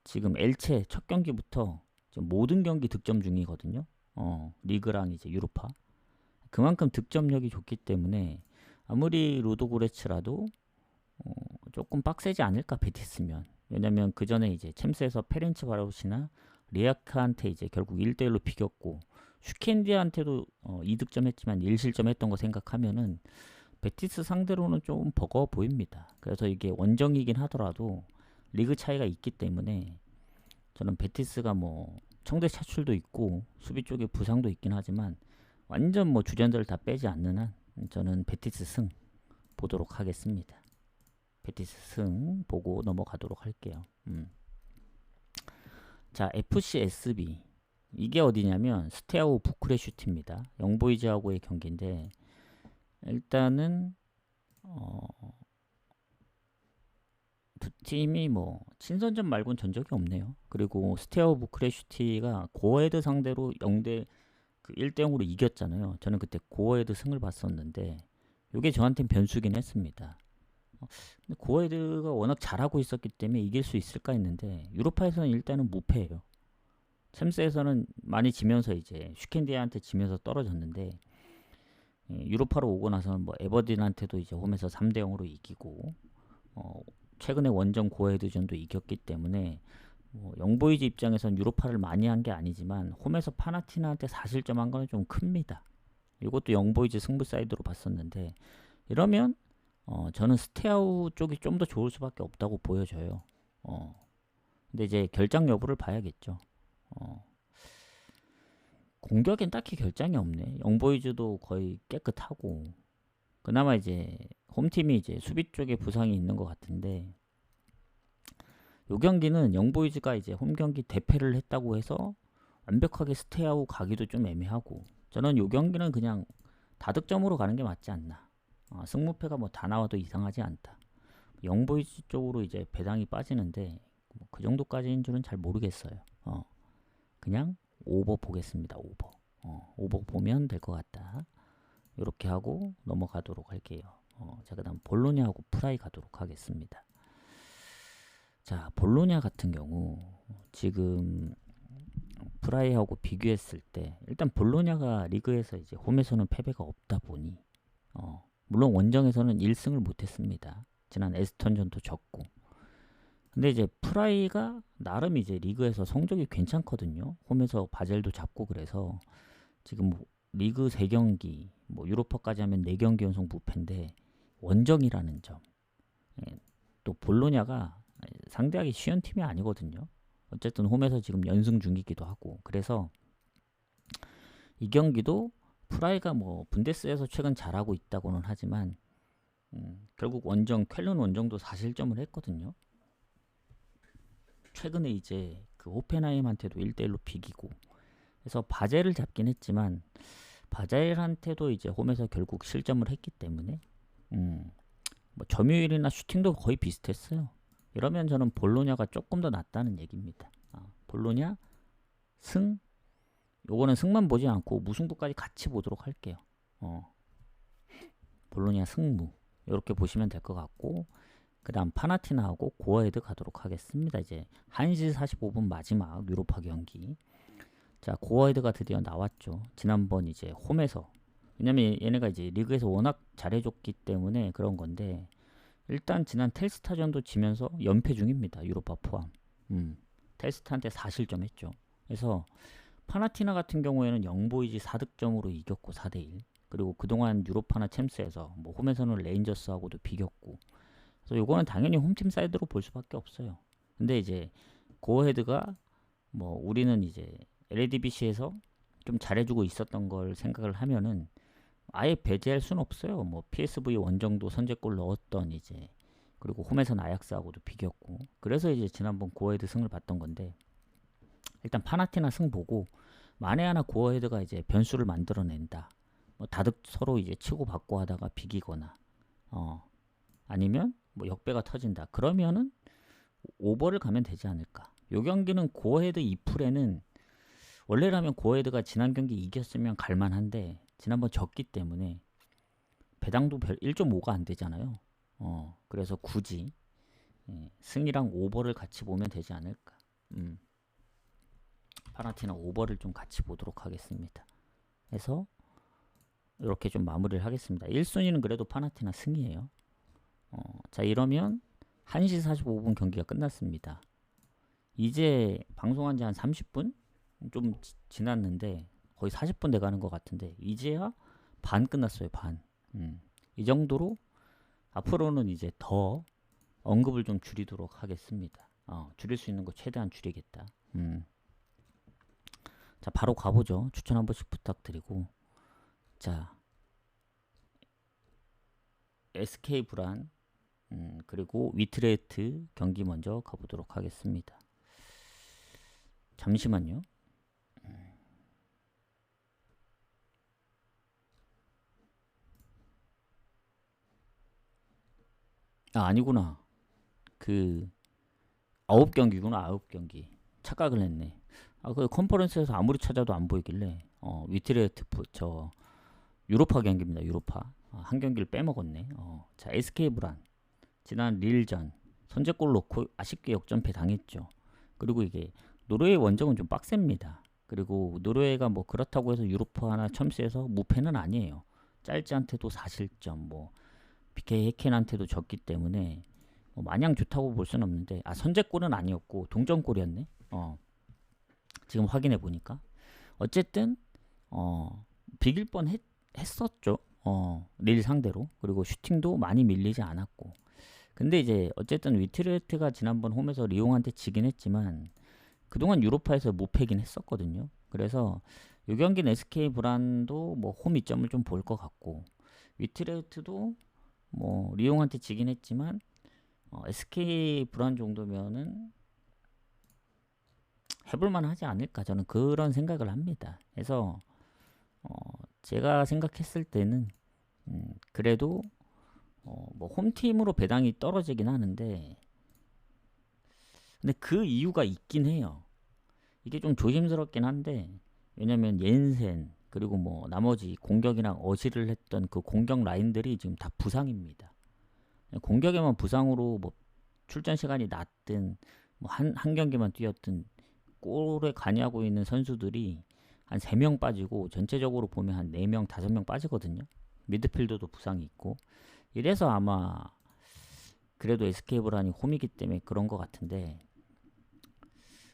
지금 엘체 첫 경기부터 지금 모든 경기 득점 중이거든요. 리그랑 이제 유로파. 그만큼 득점력이 좋기 때문에 아무리 루도고레츠라도 조금 빡세지 않을까 베티스면. 왜냐면 그 전에 이제 챔스에서 페렌츠 바로시나 리아카한테 이제 결국 1대1로 비겼고 슈켄디한테도 2득점 했지만 1실점 했던 거 생각하면은 베티스 상대로는 좀 버거워 보입니다. 그래서 이게 원정이긴 하더라도 리그 차이가 있기 때문에 저는 베티스가 뭐 청대 차출도 있고 수비 쪽에 부상도 있긴 하지만 완전 뭐 주전자를 다 빼지 않는 한 저는 베티스 승 보도록 하겠습니다. 베티스 승 보고 넘어가도록 할게요. 자, FC SB 이게 어디냐면 스테아우 부쿠레슈트입니다. 영보이즈하고의 경기인데 일단은 두 팀이 뭐 친선전 말고는 전적이 없네요. 그리고 스테아우 부쿠레슈티가 고어헤드 상대로 1대0으로 이겼잖아요. 저는 그때 고어헤드 승을 봤었는데 이게 저한테는 변수긴 했습니다. 근데 고어헤드가 워낙 잘하고 있었기 때문에 이길 수 있을까 했는데 유로파에서는 일단은 무패예요. 챔스에서는 많이 지면서 이제 슈켄디아한테 지면서 떨어졌는데 유로파로 오고 나서는 뭐 에버딘한테도 이제 홈에서 3대0으로 이기고 최근에 원정 고헤드전도 이겼기 때문에 뭐 영보이즈 입장에선 유로파를 많이 한 게 아니지만 홈에서 파나티나한테 4실점 한 거는 좀 큽니다. 이것도 영보이즈 승부 사이드로 봤었는데 이러면 저는 스테아우 쪽이 좀 더 좋을 수밖에 없다고 보여져요. 근데 이제 결장 여부를 봐야겠죠. 공격엔 딱히 결장이 없네. 영보이즈도 거의 깨끗하고 그나마 이제 홈팀이 이제 수비 쪽에 부상이 있는 것 같은데 요 경기는 영보이즈가 이제 홈 경기 대패를 했다고 해서 완벽하게 스테이하고 가기도 좀 애매하고 저는 요 경기는 그냥 다득점으로 가는 게 맞지 않나. 승무패가 뭐 다 나와도 이상하지 않다. 영보이즈 쪽으로 이제 배당이 빠지는데 뭐그 정도까지인 줄은 잘 모르겠어요. 그냥 오버 보겠습니다. 오버 보면 될 것 같다. 이렇게 하고 넘어가도록 할게요. 자, 그 다음 볼로냐하고 프라이 가도록 하겠습니다. 자, 볼로냐 같은 경우 지금 프라이하고 비교했을 때 일단 볼로냐가 리그에서 이제 홈에서는 패배가 없다 보니 물론 원정에서는 1승을 못했습니다. 지난 에스턴전도 졌고 근데 이제 프라이가 나름 이제 리그에서 성적이 괜찮거든요. 홈에서 바젤도 잡고 그래서 지금 리그 3경기 뭐 유로파까지 하면 4경기 연속 무패인데 원정이라는 점. 또 볼로냐가 상대하기 쉬운 팀이 아니거든요. 어쨌든 홈에서 지금 연승 중이기도 하고, 그래서 이 경기도 프라이가 뭐 분데스에서 최근 잘하고 있다고는 하지만 결국 원정 쾰른 원정도 4실점을 했거든요. 최근에 이제 그 호펜하임한테도 1대1로 비기고, 그래서 바젤을 잡긴 했지만 바젤한테도 이제 홈에서 결국 실점을 했기 때문에 뭐 점유율이나 슈팅도 거의 비슷했어요. 이러면 저는 볼로냐가 조금 더 낫다는 얘기입니다. 볼로냐 승, 요거는 승만 보지 않고 무승부까지 같이 보도록 할게요. 볼로냐 승무 이렇게 보시면 될 것 같고, 그 다음 파나티나하고 고어헤드 가도록 하겠습니다. 이제 1시 45분 마지막 유로파 경기. 자, 고어헤드가 드디어 나왔죠. 지난번 이제 홈에서, 왜냐면 얘네가 이제 리그에서 워낙 잘해줬기 때문에 그런 건데, 일단 지난 텔스타전도 지면서 연패 중입니다. 유로파 포함. 텔스타한테 4실점 했죠. 그래서 파나티나 같은 경우에는 영보이지 4득점으로 이겼고 4대1. 그리고 그동안 유로파나 챔스에서 뭐 홈에서는 레인저스하고도 비겼고, 그래서 요거는 당연히 홈팀 사이드로 볼 수밖에 없어요. 근데 이제 고어헤드가 뭐 우리는 이제 LADBC에서 좀 잘해주고 있었던 걸 생각을 하면은 아예 배제할 수는 없어요. 뭐 PSV 원정도 선제골 넣었던 이제, 그리고 홈에서는 아약스하고도 비겼고, 그래서 이제 지난번 고어헤드 승을 봤던 건데, 일단 파나티나 승 보고 만에 하나 고어헤드가 이제 변수를 만들어낸다, 뭐 다득 서로 이제 치고 받고 하다가 비기거나 아니면 뭐 역배가 터진다, 그러면은 오버를 가면 되지 않을까. 요 경기는 고어헤드 2풀에는 원래라면 고어헤드가 지난 경기 이겼으면 갈만한데 지난번 졌기 때문에 배당도 별 1.5가 안 되잖아요. 그래서 굳이 승이랑 오버를 같이 보면 되지 않을까. 파나티나 오버를 좀 같이 보도록 하겠습니다. 그래서 이렇게 좀 마무리를 하겠습니다. 1순위는 그래도 파나티나 승이에요. 자, 이러면 1시 45분 경기가 끝났습니다. 이제 방송한 지 한 30분? 좀 지났는데 거의 40분 돼가는 것 같은데 이제야 반 끝났어요. 반. 이 정도로 앞으로는 이제 더 언급을 좀 줄이도록 하겠습니다. 줄일 수 있는 거 최대한 줄이겠다. 자, 바로 가보죠. 추천 한 번씩 부탁드리고, 자, SK 브란 그리고 위트레트 경기 먼저 가보도록 하겠습니다. 잠시만요. 아니구나. 그 9경기구나. 9경기. 착각을 했네. 그 컨퍼런스에서 아무리 찾아도 안 보이길래 위트레트 저 유로파 경기입니다. 유로파. 한 경기를 빼먹었네. 자, SK 브란 지난 릴전 선제골 넣고 아쉽게 역전패 당했죠. 그리고 이게 노르웨이 원정은 좀 빡셉니다. 그리고 노르웨이가 뭐 그렇다고 해서 유로파나 첨스에서 무패는 아니에요. 짧지 않게도 4실점, 뭐 BK 해켄한테도 졌기 때문에 뭐 마냥 좋다고 볼 수는 없는데, 선제골은 아니었고 동점골이었네. 지금 확인해 보니까 어쨌든 비길 뻔 했었죠. 릴 상대로. 그리고 슈팅도 많이 밀리지 않았고. 근데 이제 어쨌든 위트레트가 지난번 홈에서 리옹한테 지긴 했지만 그동안 유로파에서 무패긴 했었거든요. 그래서 이 경기는 SK 브란도 뭐 홈 이점을 좀 볼 것 같고, 위트레트도 뭐 리옹한테 지긴 했지만 SK 브란 정도면은 해볼만 하지 않을까, 저는 그런 생각을 합니다. 그래서 제가 생각했을 때는 그래도 뭐 홈팀으로 배당이 떨어지긴 하는데, 근데 그 이유가 있긴 해요. 이게 좀 조심스럽긴 한데, 왜냐면 옌센 그리고 뭐 나머지 공격이랑 어시를 했던 그 공격 라인들이 지금 다 부상입니다. 공격에만 부상으로 뭐 출전 시간이 낮든 뭐 한 경기만 뛰었든 골에 관여하고 있는 선수들이 한 3명 빠지고 전체적으로 보면 한 4명, 5명 빠지거든요. 미드필더도 부상이 있고. 이래서 아마 그래도 SK 브란이 홈이기 때문에 그런 것 같은데,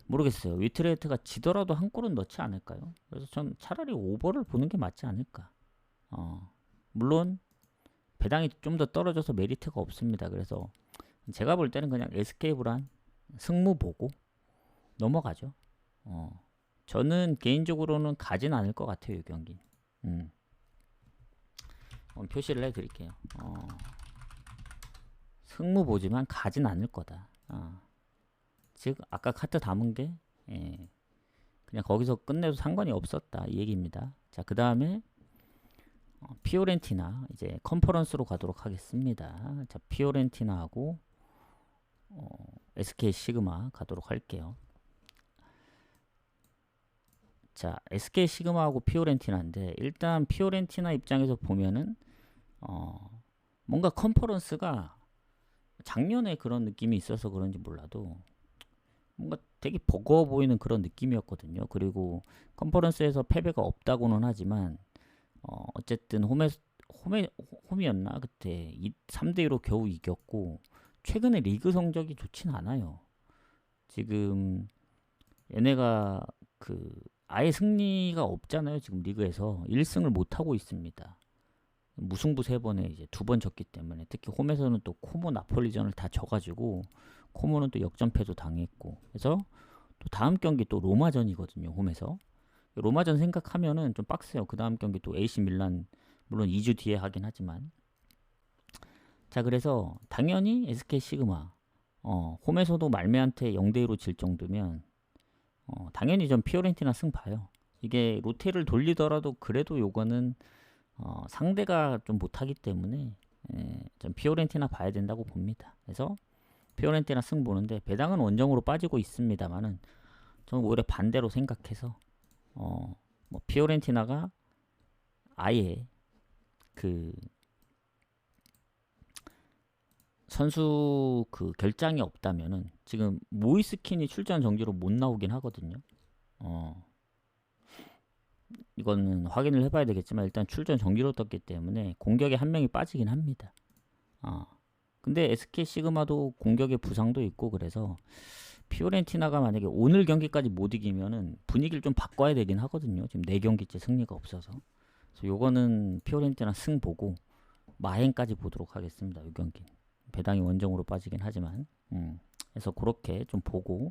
모르겠어요. 위트레트가 지더라도 한 골은 넣지 않을까요? 그래서 전 차라리 오버를 보는 게 맞지 않을까. 물론 배당이 좀 더 떨어져서 메리트가 없습니다. 그래서 제가 볼 때는 그냥 SK브란 승무 보고 넘어가죠. 저는 개인적으로는 가진 않을 것 같아요, 이 경기. 표시를 해드릴게요. 승무 보지만 가진 않을 거다. 즉 아까 카트 담은 게 그냥 거기서 끝내도 상관이 없었다 이 얘기입니다. 자, 그 다음에 피오렌티나 이제 컨퍼런스로 가도록 하겠습니다. 자, 피오렌티나하고 SK 시그마 가도록 할게요. 자, SK 시그마하고 피오렌티나인데 일단 피오렌티나 입장에서 보면은 뭔가 컨퍼런스가 작년에 그런 느낌이 있어서 그런지 몰라도 뭔가 되게 버거워 보이는 그런 느낌이었거든요. 그리고 컨퍼런스에서 패배가 없다고는 하지만 어쨌든 홈이었나 그때 3대2로 겨우 이겼고 최근에 리그 성적이 좋진 않아요. 지금 얘네가 그 아예 승리가 없잖아요. 지금 리그에서 1승을 못 하고 있습니다. 무승부 3번에 이제 2번 졌기 때문에 특히 홈에서는 또 코모 나폴리전을 다 져가지고 코모는 또 역전패도 당했고 그래서 또 다음 경기 또 로마전이거든요. 홈에서 로마전 생각하면은 좀 빡세요. 그 다음 경기 또 AC 밀란 물론 2주 뒤에 하긴 하지만 자 그래서 당연히 SK 시그마 홈에서도 말메한테 0대2로 질 정도면 당연히 전 피오렌티나 승 봐요. 이게 로테를 돌리더라도 그래도 요거는 상대가 좀 못하기 때문에 전 피오렌티나 봐야 된다고 봅니다. 그래서 피오렌티나 승 보는데 배당은 원정으로 빠지고 있습니다만은 저는 오히려 반대로 생각해서 뭐 피오렌티나가 아예 그 선수 그 결장이 없다면은 지금 모이스킨이 출전 정지로 못 나오긴 하거든요. 이거는 확인을 해봐야 되겠지만 일단 출전 정지로 떴기 때문에 공격에 한 명이 빠지긴 합니다. 근데 SK 시그마도 공격에 부상도 있고 그래서 피오렌티나가 만약에 오늘 경기까지 못 이기면은 분위기를 좀 바꿔야 되긴 하거든요. 지금 4경기째 승리가 없어서. 그래서 요거는 피오렌티나 승 보고 마행까지 보도록 하겠습니다. 이 경기. 배당이 원정으로 빠지긴 하지만 그래서 그렇게 좀 보고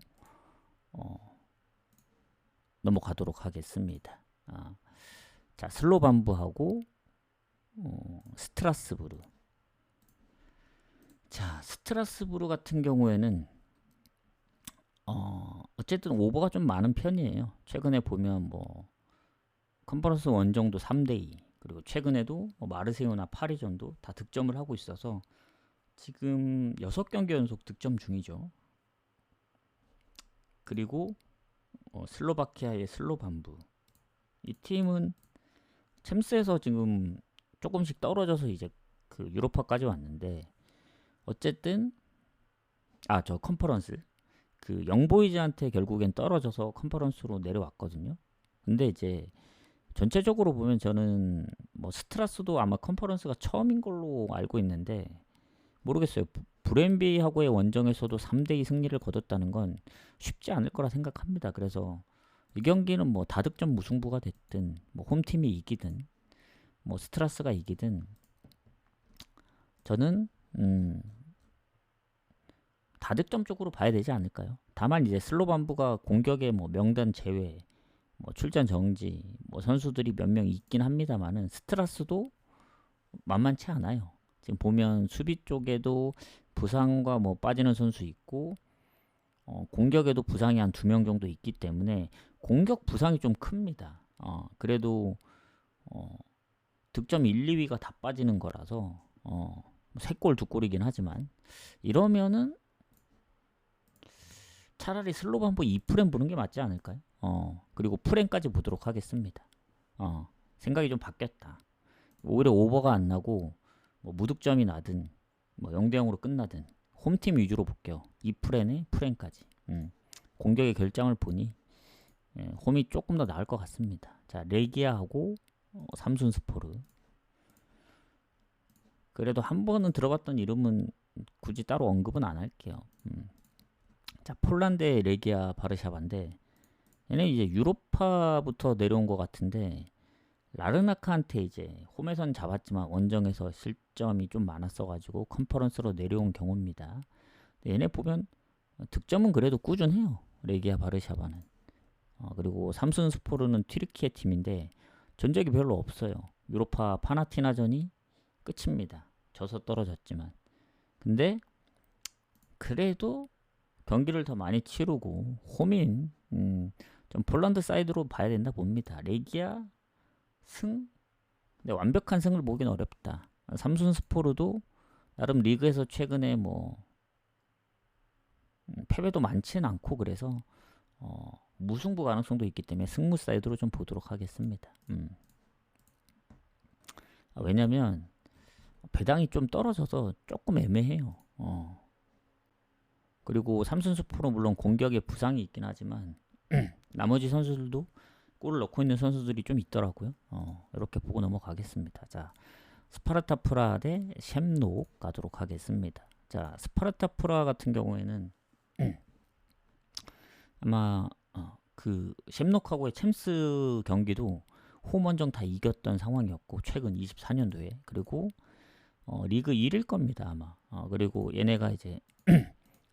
넘어가도록 하겠습니다. 자, 슬로반부하고 스트라스부르. 자, 스트라스부르 같은 경우에는 어쨌든 오버가 좀 많은 편이에요. 최근에 보면 뭐 컨퍼런스 원정도 3대2 그리고 최근에도 뭐 마르세유나 파리전도 다 득점을 하고 있어서 지금 6경기 연속 득점 중이죠. 그리고 슬로바키아의 슬로반부. 이 팀은 챔스에서 지금 조금씩 떨어져서 이제 그 유로파까지 왔는데 어쨌든 저 컨퍼런스 그 영보이즈한테 결국엔 떨어져서 컨퍼런스로 내려왔거든요. 근데 이제 전체적으로 보면 저는 뭐 스트라스도 아마 컨퍼런스가 처음인 걸로 알고 있는데 모르겠어요. 브랜비하고의 원정에서도 3대2 승리를 거뒀다는 건 쉽지 않을 거라 생각합니다. 그래서 이 경기는 뭐 다득점 무승부가 됐든 뭐 홈팀이 이기든 뭐 스트라스가 이기든 저는 다득점 쪽으로 봐야 되지 않을까요? 다만 이제 슬로반부가 공격에 뭐 명단 제외, 뭐 출전 정지, 뭐 선수들이 몇 명 있긴 합니다만은 스트라스도 만만치 않아요. 지금 보면 수비 쪽에도 부상과 뭐 빠지는 선수 있고 공격에도 부상이 한 2명 정도 있기 때문에 공격 부상이 좀 큽니다. 그래도 득점 1, 2위가 다 빠지는 거라서 3골 2골이긴 하지만 이러면은 차라리 슬로반부 2프렘 보는 게 맞지 않을까요? 그리고 프렘까지 보도록 하겠습니다. 생각이 좀 바뀌었다. 오히려 오버가 안 나고 뭐 무득점이 나든 뭐 0대0으로 끝나든 홈팀 위주로 볼게요. 2프렘에 프렘까지. 공격의 결장을 보니 홈이 조금 더 나을 것 같습니다. 자, 레기아하고 삼순스포르. 그래도 한 번은 들어봤던 이름은 굳이 따로 언급은 안 할게요. 자, 폴란드의 레기아 바르샤바인데 얘네 이제 유로파부터 내려온 것 같은데 라르나카한테 이제 홈에선 잡았지만 원정에서 실점이 좀 많았어가지고 컨퍼런스로 내려온 경우입니다. 얘네 보면 득점은 그래도 꾸준해요. 레기아 바르샤바는. 그리고 삼순스포르는 튀르키예 팀인데 전적이 별로 없어요. 유로파 파나티나전이 끝입니다. 져서 떨어졌지만. 근데 그래도 경기를 더 많이 치르고 홈인 좀 폴란드 사이드로 봐야 된다 봅니다. 레기아 승? 근데 완벽한 승을 보긴 어렵다. 삼순스포르도 나름 리그에서 최근에 뭐 패배도 많지는 않고 그래서 무승부 가능성도 있기 때문에 승무 사이드로 좀 보도록 하겠습니다. 왜냐면 배당이 좀 떨어져서 조금 애매해요. 그리고 삼순스포는 물론 공격에 부상이 있긴 하지만 나머지 선수들도 골을 넣고 있는 선수들이 좀 있더라고요. 이렇게 보고 넘어가겠습니다. 자, 스파르타 프라 대 셴록 가도록 하겠습니다. 자, 스파르타 프라 같은 경우에는 아마 그 셴록하고의 챔스 경기도 홈 원정 다 이겼던 상황이었고 최근 24년도에 그리고 리그 1일 겁니다 아마. 그리고 얘네가 이제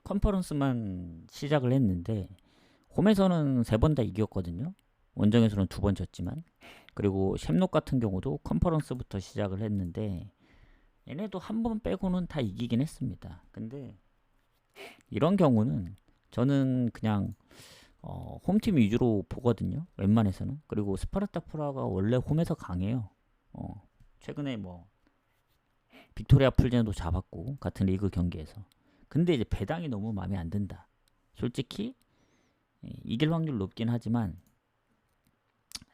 컨퍼런스만 시작을 했는데 홈에서는 3번 다 이겼거든요. 원정에서는 2번 졌지만. 그리고 셴록 같은 경우도 컨퍼런스부터 시작을 했는데 얘네도 한 번 빼고는 다 이기긴 했습니다. 근데 이런 경우는 저는 그냥 홈팀 위주로 보거든요. 웬만해서는. 그리고 스파르타 프라가 원래 홈에서 강해요. 최근에 뭐 빅토리아 풀젠도 잡았고 같은 리그 경기에서. 근데 이제 배당이 너무 마음에 안 든다. 솔직히 이길 확률 높긴 하지만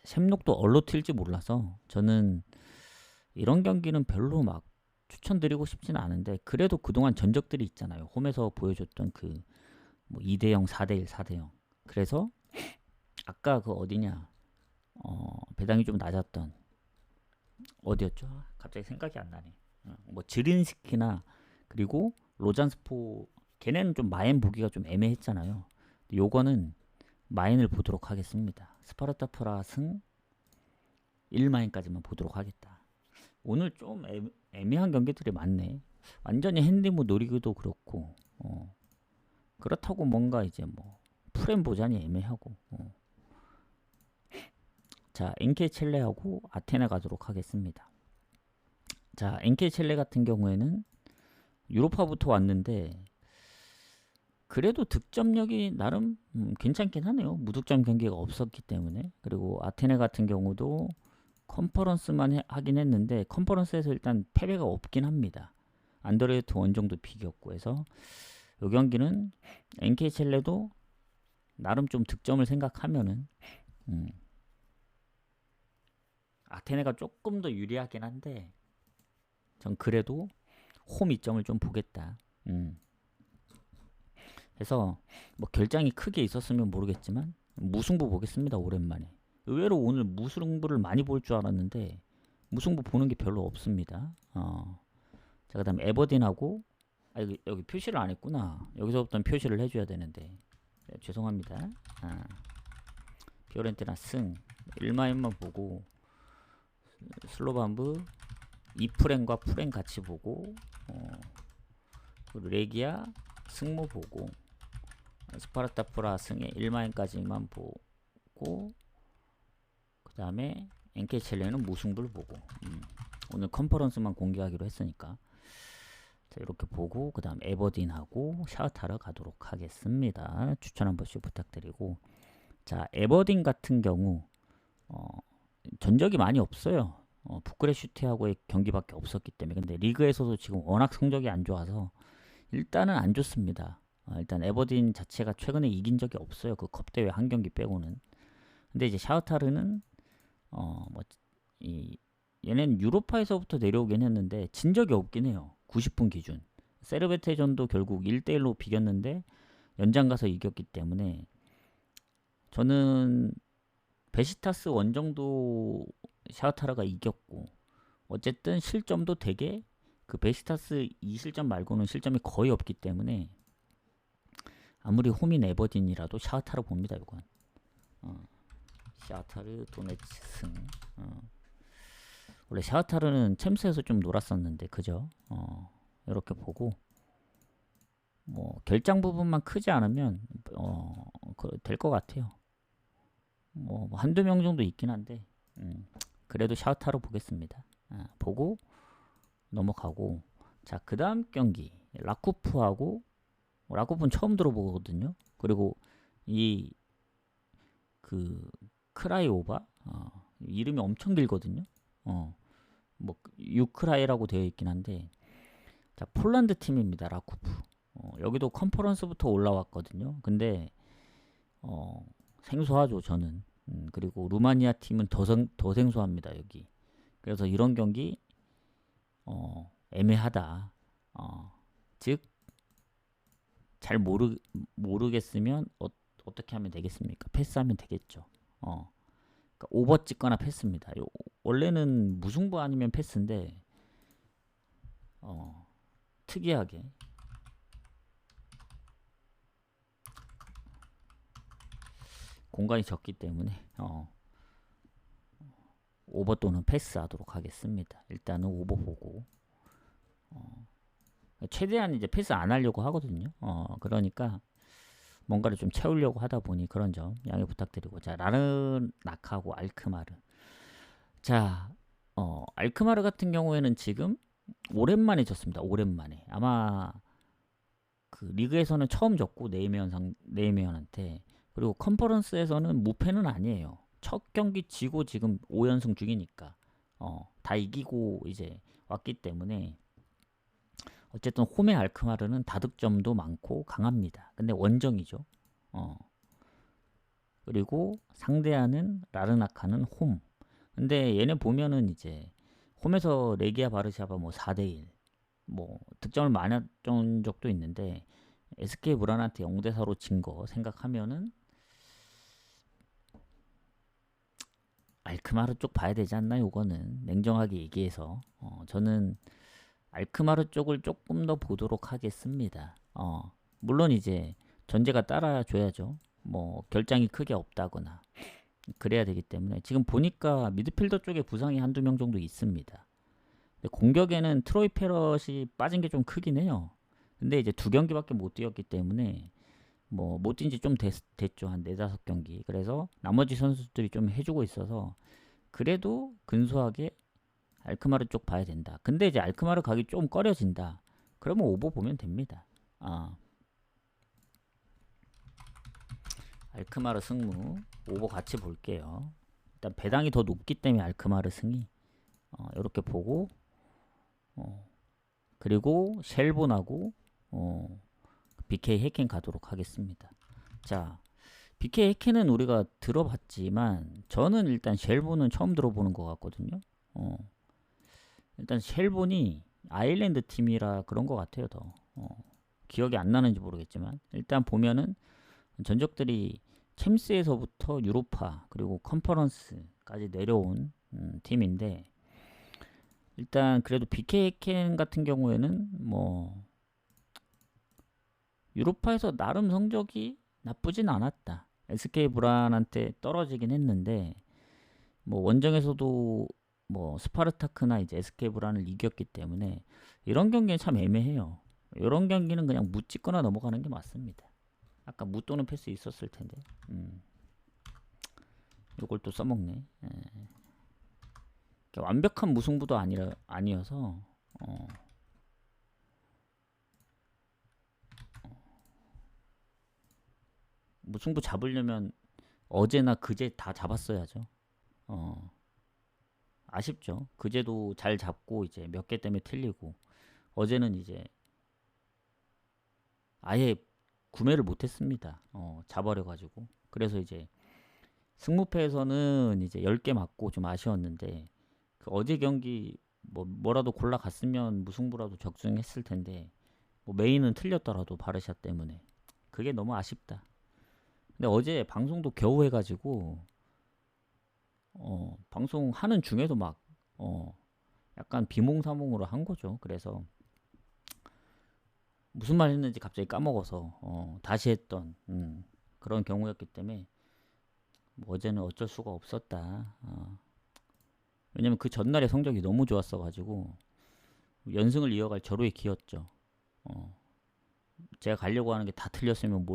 샘록도 얼로 튈지 몰라서 저는 이런 경기는 별로 막 추천드리고 싶지는 않은데 그래도 그동안 전적들이 있잖아요. 홈에서 보여줬던 그 뭐 2대0, 4대1, 4대0. 그래서 아까 그 어디냐 배당이 좀 낮았던 어디였죠? 갑자기 생각이 안 나네. 뭐 지린스키나 그리고 로잔스포 걔네는 좀 마인 보기가 좀 애매했잖아요. 요거는 마인을 보도록 하겠습니다. 스파르타 프라 승 1마인까지만 보도록 하겠다. 오늘 좀 애매한 경기들이 많네. 완전히 핸디무 노리기도 그렇고 그렇다고 뭔가 이제 뭐 프렘 보자니 애매하고 자 엔케 첼레하고 아테네 가도록 하겠습니다. 자 엔케 첼레 같은 경우에는 유로파부터 왔는데 그래도 득점력이 나름 괜찮긴 하네요. 무득점 경기가 없었기 때문에. 그리고 아테네 같은 경우도 컨퍼런스만 하긴 했는데 컨퍼런스에서 일단 패배가 없긴 합니다. 안드레트 원정도 비겼고 해서 이 경기는 엔케 첼레도 나름 좀 득점을 생각하면은 아테네가 조금 더 유리하긴 한데 전 그래도 홈 이점을 좀 보겠다. 해서 뭐 결장이 크게 있었으면 모르겠지만 무승부 보겠습니다. 오랜만에. 의외로 오늘 무승부를 많이 볼 줄 알았는데 무승부 보는 게 별로 없습니다. 자 그다음 에버딘하고 여기 표시를 안 했구나. 여기서부터는 표시를 해줘야 되는데 네, 죄송합니다. 피오렌티나 승 1마인만 보고 슬로반브 이프렌과 프렌 같이 보고 그리고 레기아 승모 보고 스파르타 프라 승의 1마인까지만 보고 그 다음에 엔케 첼레는 무승부를 보고 오늘 컨퍼런스만 공개하기로 했으니까 자, 이렇게 보고 그 다음 에버딘하고 샤흐타르 가도록 하겠습니다. 추천 한 번씩 부탁드리고 자 에버딘 같은 경우 전적이 많이 없어요. 부크레슈티하고의 경기밖에 없었기 때문에. 근데 리그에서도 지금 워낙 성적이 안 좋아서 일단은 안 좋습니다. 일단 에버딘 자체가 최근에 이긴 적이 없어요. 그 컵대회 한 경기 빼고는. 근데 이제 샤흐타르는 얘는 유로파에서부터 내려오긴 했는데 진 적이 없긴 해요. 90분 기준. 세르베테전도 결국 1대1로 비겼는데 연장 가서 이겼기 때문에 저는 베시타스 원정도 샤흐타르가 이겼고 어쨌든 실점도 되게 그 베시타스 2실점 말고는 실점이 거의 없기 때문에 아무리 홈인 에버딘이라도 샤흐타르 봅니다. 이건 샤흐타르 도네츠 승 원래 샤흐타르는 챔스에서 좀 놀았었는데 그죠? 이렇게 보고 뭐 결장 부분만 크지 않으면 될 것 같아요. 뭐 한두 명 정도 있긴 한데 그래도 샤우타로 보겠습니다. 보고 넘어가고 자 그 다음 경기 라쿠프하고 라쿠프는 처음 들어보거든요. 그리고 이 그 크라이오바 이름이 엄청 길거든요. 뭐 유크라이라고 되어 있긴 한데 자 폴란드 팀입니다. 라쿠프 여기도 컨퍼런스부터 올라왔거든요. 근데 생소하죠 저는. 그리고 루마니아 팀은 더 생소합니다 여기. 그래서 이런 경기 애매하다. 즉 잘 모르겠으면 어떻게 하면 되겠습니까? 패스하면 되겠죠. 그러니까 오버 찍거나 패스입니다. 원래는 무승부 아니면 패스인데 특이하게 공간이 적기 때문에 오버 또는 패스하도록 하겠습니다. 일단은 오버 보고 최대한 이제 패스 안 하려고 하거든요. 그러니까 뭔가를 좀 채우려고 하다 보니 그런 점 양해 부탁드리고 자 라르나카하고 알크마르 자 알크마르 같은 경우에는 지금 오랜만에 졌습니다. 오랜만에 아마 그 리그에서는 처음 졌고 네이메언한테 그리고 컨퍼런스에서는 무패는 아니에요. 첫 경기 지고 지금 5연승 중이니까 다 이기고 이제 왔기 때문에 어쨌든 홈의 알크마르는 다득점도 많고 강합니다. 근데 원정이죠. 그리고 상대하는 라르나카는 홈. 근데 얘네 보면은 이제 홈에서 레기아 바르샤바 뭐 4대1 뭐 득점을 많이 했던 적도 있는데 SK 브란한테 0대4로 진 거 생각하면은 알크마르 쪽 봐야 되지 않나 요거는 냉정하게 얘기해서 저는 알크마르 쪽을 조금 더 보도록 하겠습니다. 물론 이제 전제가 따라줘야죠. 뭐 결장이 크게 없다거나 그래야 되기 때문에 지금 보니까 미드필더 쪽에 부상이 한두 명 정도 있습니다. 근데 공격에는 트로이 페럿이 빠진 게 좀 크긴 해요. 근데 이제 2경기밖에 못 뛰었기 때문에 뭐 못 뛴 지 좀 됐죠. 한 4-5경기. 그래서 나머지 선수들이 좀 해주고 있어서 그래도 근소하게 알크마르 쪽 봐야 된다. 근데 이제 알크마르 가기 좀 꺼려진다. 그러면 오버 보면 됩니다. 알크마르 승무 오버 같이 볼게요. 일단 배당이 더 높기 때문에 알크마르 승이 이렇게 보고 그리고 쉘본하고 BK 해켄 가도록 하겠습니다. 자 BK 해켄은 우리가 들어봤지만 저는 일단 쉘본은 처음 들어보는 것 같거든요. 일단 쉘본이 아일랜드 팀이라 그런 것 같아요. 더 기억이 안 나는지 모르겠지만 일단 보면은 전적들이 챔스에서부터 유로파 그리고 컨퍼런스까지 내려온 팀인데 일단 그래도 BK 해켄 같은 경우에는 뭐 유로파에서 나름 성적이 나쁘진 않았다. SK 브란한테 떨어지긴 했는데 뭐 원정에서도 뭐 스파르타크나 이제 SK 브란을 이겼기 때문에 이런 경기는 참 애매해요. 이런 경기는 그냥 무 찍거나 넘어가는 게 맞습니다. 아까 무 또는 패스 있었을 텐데. 이걸 또 써먹네. 완벽한 무승부도 아니어서 무승부 잡으려면 어제나 그제 다 잡았어야죠. 아쉽죠. 그제도 잘 잡고 이제 몇 개 때문에 틀리고 어제는 이제 아예 구매를 못했습니다. 잡아려가지고 그래서 이제 승무패에서는 이제 10개 맞고 좀 아쉬웠는데 그 어제 경기 뭐라도 골라갔으면 무승부라도 적중했을 텐데 뭐 메인은 틀렸더라도 바르샤 때문에 그게 너무 아쉽다. 근데 어제 방송도 겨우 해가지고 방송하는 중에도 막 약간 비몽사몽으로 한 거죠. 그래서 무슨 말 했는지 갑자기 까먹어서 다시 했던 그런 경우였기 때문에 뭐 어제는 어쩔 수가 없었다. 왜냐면 그 전날의 성적이 너무 좋았어가지고 연승을 이어갈 절호의 기였죠. 제가 가려고 하는 게 다 틀렸으면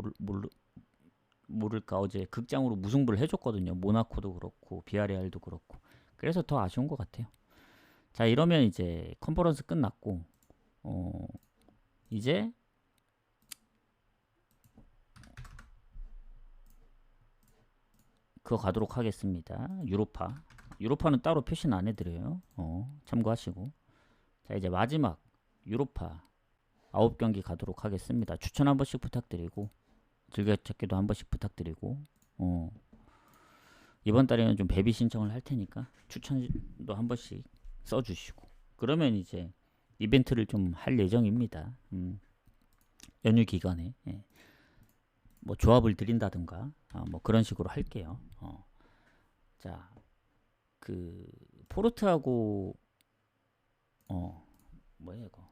모를까. 어제 극장으로 무승부를 해줬거든요. 모나코도 그렇고 비아레알도 그렇고. 그래서 더 아쉬운 것 같아요. 자, 이러면 이제 컨퍼런스 끝났고 이제 그거 가도록 하겠습니다. 유로파는 따로 표시는 안 해드려요. 참고하시고. 자, 이제 마지막 유로파 9경기 가도록 하겠습니다. 추천 한 번씩 부탁드리고 즐겨찾기도 한 번씩 부탁드리고 이번 달에는 좀 배비 신청을 할 테니까 추천도 한 번씩 써주시고, 그러면 이제 이벤트를 좀 할 예정입니다. 연휴 기간에 뭐 조합을 드린다든가 뭐 그런 식으로 할게요. 자, 그 포르트하고 뭐야 이거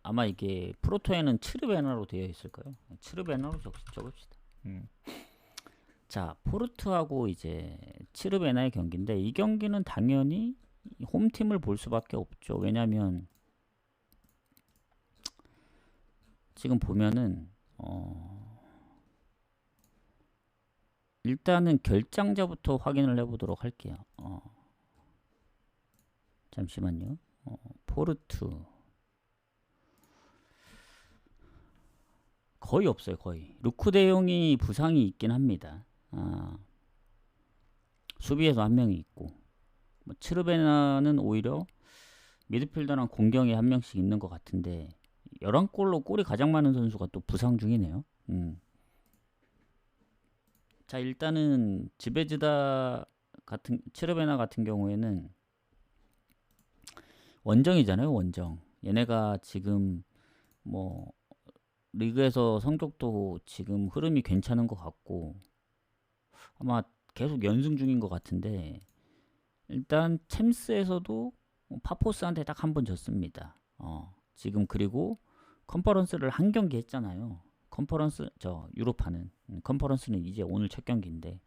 아마 이게 프로토에는 츠르베나로 되어 있을까요? 츠르베나로 적읍시다. 자, 포르투하고 이제 츠르베나의 경기인데, 이 경기는 당연히 홈팀을 볼 수밖에 없죠. 왜냐면 지금 보면은 일단은 결장자부터 확인을 해보도록 할게요. 잠시만요. 포르투 거의 없어요. 거의 루크 대용이 부상이 있긴 합니다. 수비에서 한 명이 있고, 뭐 츠르베나는 오히려 미드필더랑 공격에 한 명씩 있는 것 같은데 11골로 골이 가장 많은 선수가 또 부상 중이네요. 자, 일단은 츠르베나 같은 경우에는 원정이잖아요. 원정. 얘네가 지금 뭐 리그에서 성적도 지금 흐름이 괜찮은 것 같고 아마 계속 연승 중인 것 같은데, 일단 챔스에서도 파포스한테 딱 한 번 졌습니다. 지금 그리고 컨퍼런스를 한 경기 했잖아요. 유로파는 컨퍼런스는 이제 오늘 첫 경기인데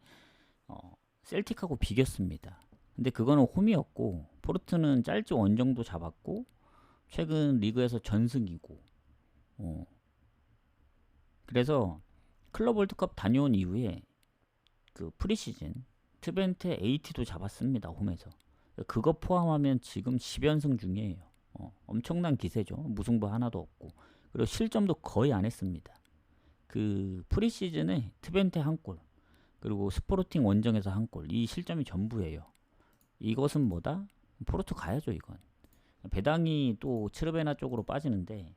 셀틱하고 비겼습니다. 근데 그거는 홈이었고, 포르투는 짤지 원정도 잡았고 최근 리그에서 전승이고 그래서 클럽 월드컵 다녀온 이후에 그 프리시즌 트벤테 AT도 잡았습니다. 홈에서. 그거 포함하면 지금 10연승 중이에요. 엄청난 기세죠. 무승부 하나도 없고, 그리고 실점도 거의 안 했습니다. 그 프리시즌에 트벤테 한 골, 그리고 스포르팅 원정에서 한 골, 이 실점이 전부예요. 이것은 뭐다? 포르투 가야죠. 이건 배당이 또 츠르베나 쪽으로 빠지는데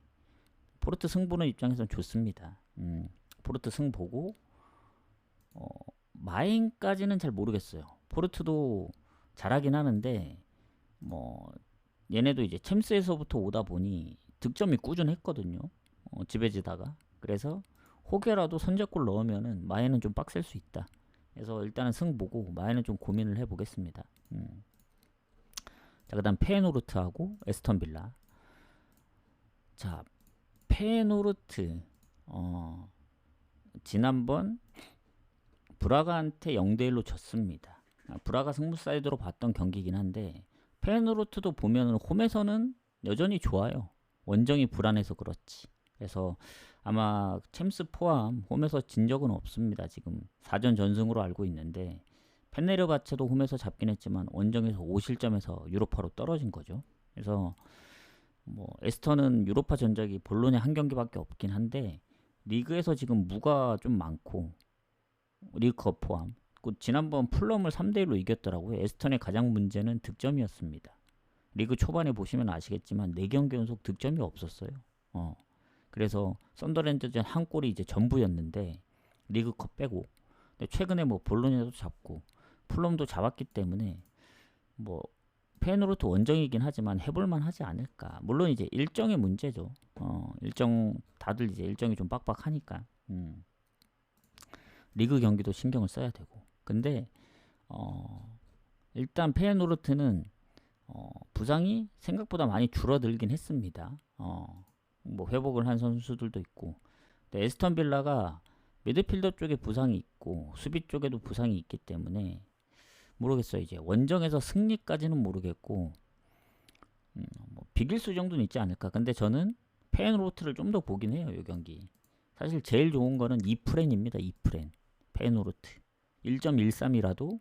포르투 승부는 입장에서는 좋습니다. 포르투 승 보고 마인까지는 잘 모르겠어요. 포르투도 잘하긴 하는데 뭐 얘네도 이제 챔스에서부터 오다 보니 득점이 꾸준했거든요. 지배지다가. 그래서 혹여라도 선제골 넣으면은 마인은 좀 빡셀 수 있다. 그래서 일단은 승 보고 마인은 좀 고민을 해보겠습니다. 자, 그다음 페노르트하고 에스턴 빌라. 자, 페노르트 지난번 브라가한테 0대1로 졌습니다. 브라가 승부 사이드로 봤던 경기긴 한데 페노르트도 보면은 홈에서는 여전히 좋아요. 원정이 불안해서 그렇지. 그래서 아마 챔스 포함 홈에서 진 적은 없습니다. 지금 4전 전승으로 알고 있는데 펜네르바체도 홈에서 잡긴 했지만 원정에서 5실점에서 유로파로 떨어진 거죠. 그래서 뭐 에스턴은 유로파 전적이 볼로냐 한 경기밖에 없긴 한데 리그에서 지금 무가 좀 많고 리그컵 포함. 지난번 풀럼을 3대1로 이겼더라고요. 에스턴의 가장 문제는 득점이었습니다. 리그 초반에 보시면 아시겠지만 4경기 연속 득점이 없었어요. 그래서 썬더랜드전 한 골이 이제 전부였는데 리그컵 빼고. 근데 최근에 뭐 볼로냐도 잡고 풀럼도 잡았기 때문에 뭐 페노르트 원정이긴 하지만 해볼만 하지 않을까. 물론 이제 일정의 문제죠. 다들 이제 일정이 좀 빡빡하니까 리그 경기도 신경을 써야 되고. 근데 일단 페노르트는 부상이 생각보다 많이 줄어들긴 했습니다. 뭐 회복을 한 선수들도 있고. 근데 에스턴 빌라가 미드필더 쪽에 부상이 있고 수비 쪽에도 부상이 있기 때문에 모르겠어요. 이제 원정에서 승리까지는 모르겠고 뭐 비길수 정도는 있지 않을까. 근데 저는 페이노르트를 좀 더 보긴 해요. 이 경기. 사실 제일 좋은 거는 2프렌입니다. 2프렌. 페이노르트. 1.13이라도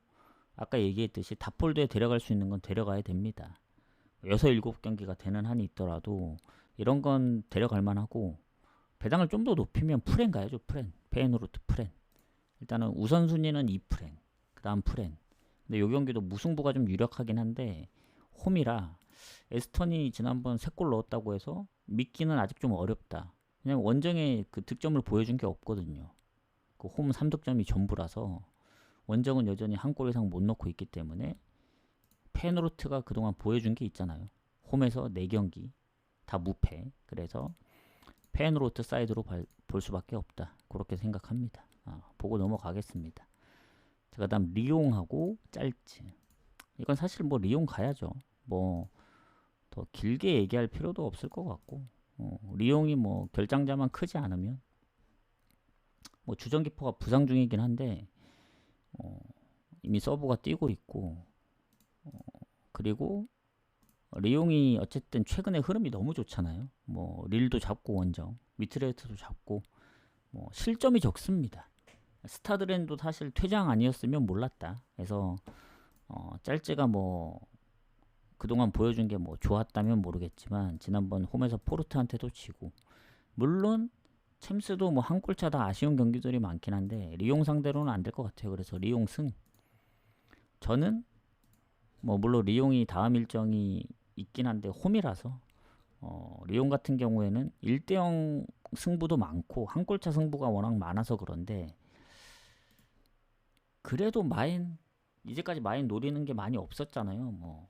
아까 얘기했듯이 다폴드에 데려갈 수 있는 건 데려가야 됩니다. 6, 7경기가 되는 한이 있더라도 이런 건 데려갈 만하고 배당을 좀 더 높이면 프렌 가야죠. 프렌. 페이노르트 프렌. 일단은 우선순위는 2프렌. 그 다음 프렌. 근데 요 경기도 무승부가 좀 유력하긴 한데 홈이라 에스턴이 지난번 3골 넣었다고 해서 믿기는 아직 좀 어렵다. 그냥 원정에 그 득점을 보여준 게 없거든요. 그 홈 3득점이 전부라서 원정은 여전히 한 골 이상 못 넣고 있기 때문에 페노르트가 그동안 보여준 게 있잖아요. 홈에서 4경기 다 무패. 그래서 페노르트 사이드로 볼 수밖에 없다. 그렇게 생각합니다. 보고 넘어가겠습니다. 자, 그다음 리옹하고 짤츠. 이건 사실 뭐 리옹 가야죠. 뭐 더 길게 얘기할 필요도 없을 것 같고 리옹이 뭐 결장자만 크지 않으면 뭐 주전키퍼가 부상 중이긴 한데 이미 서브가 뛰고 있고 그리고 리옹이 어쨌든 최근에 흐름이 너무 좋잖아요. 뭐 릴도 잡고 원정, 미트레트도 잡고 뭐 실점이 적습니다. 스타드랜도 사실 퇴장 아니었으면 몰랐다. 그래서 짤즈가 뭐 그동안 보여준 게 뭐 좋았다면 모르겠지만 지난번 홈에서 포르트한테도 지고 물론 챔스도 뭐 한 골차다 아쉬운 경기들이 많긴 한데 리옹 상대로는 안 될 것 같아요. 그래서 리옹 승. 저는 뭐 물론 리옹이 다음 일정이 있긴 한데 홈이라서 리옹 같은 경우에는 1대0 승부도 많고 한 골차 승부가 워낙 많아서 그런데 그래도 마인 이제까지 마인 노리는 게 많이 없었잖아요. 뭐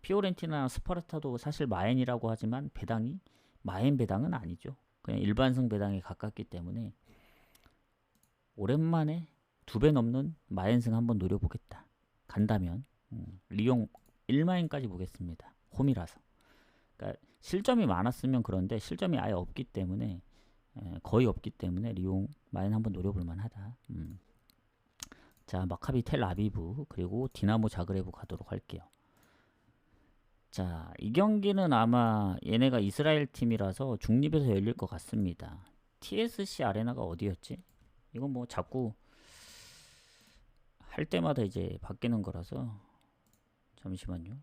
피오렌티나 스파르타도 사실 마인이라고 하지만 배당이 마인 배당은 아니죠. 그냥 일반승 배당에 가깝기 때문에 오랜만에 2배 넘는 마인승 한번 노려보겠다. 간다면 리옹 1마인까지 보겠습니다. 홈이라서. 그러니까 실점이 많았으면 그런데 실점이 아예 없기 때문에 거의 없기 때문에 리옹 마인 한번 노려볼 만하다. 자, 마카비 텔 아비브 그리고 디나모 자그레브 가도록 할게요. 자, 이 경기는 아마 얘네가 이스라엘 팀이라서 중립에서 열릴 것 같습니다. TSC 아레나가 어디였지? 이건 뭐 자꾸 할 때마다 이제 바뀌는 거라서 잠시만요.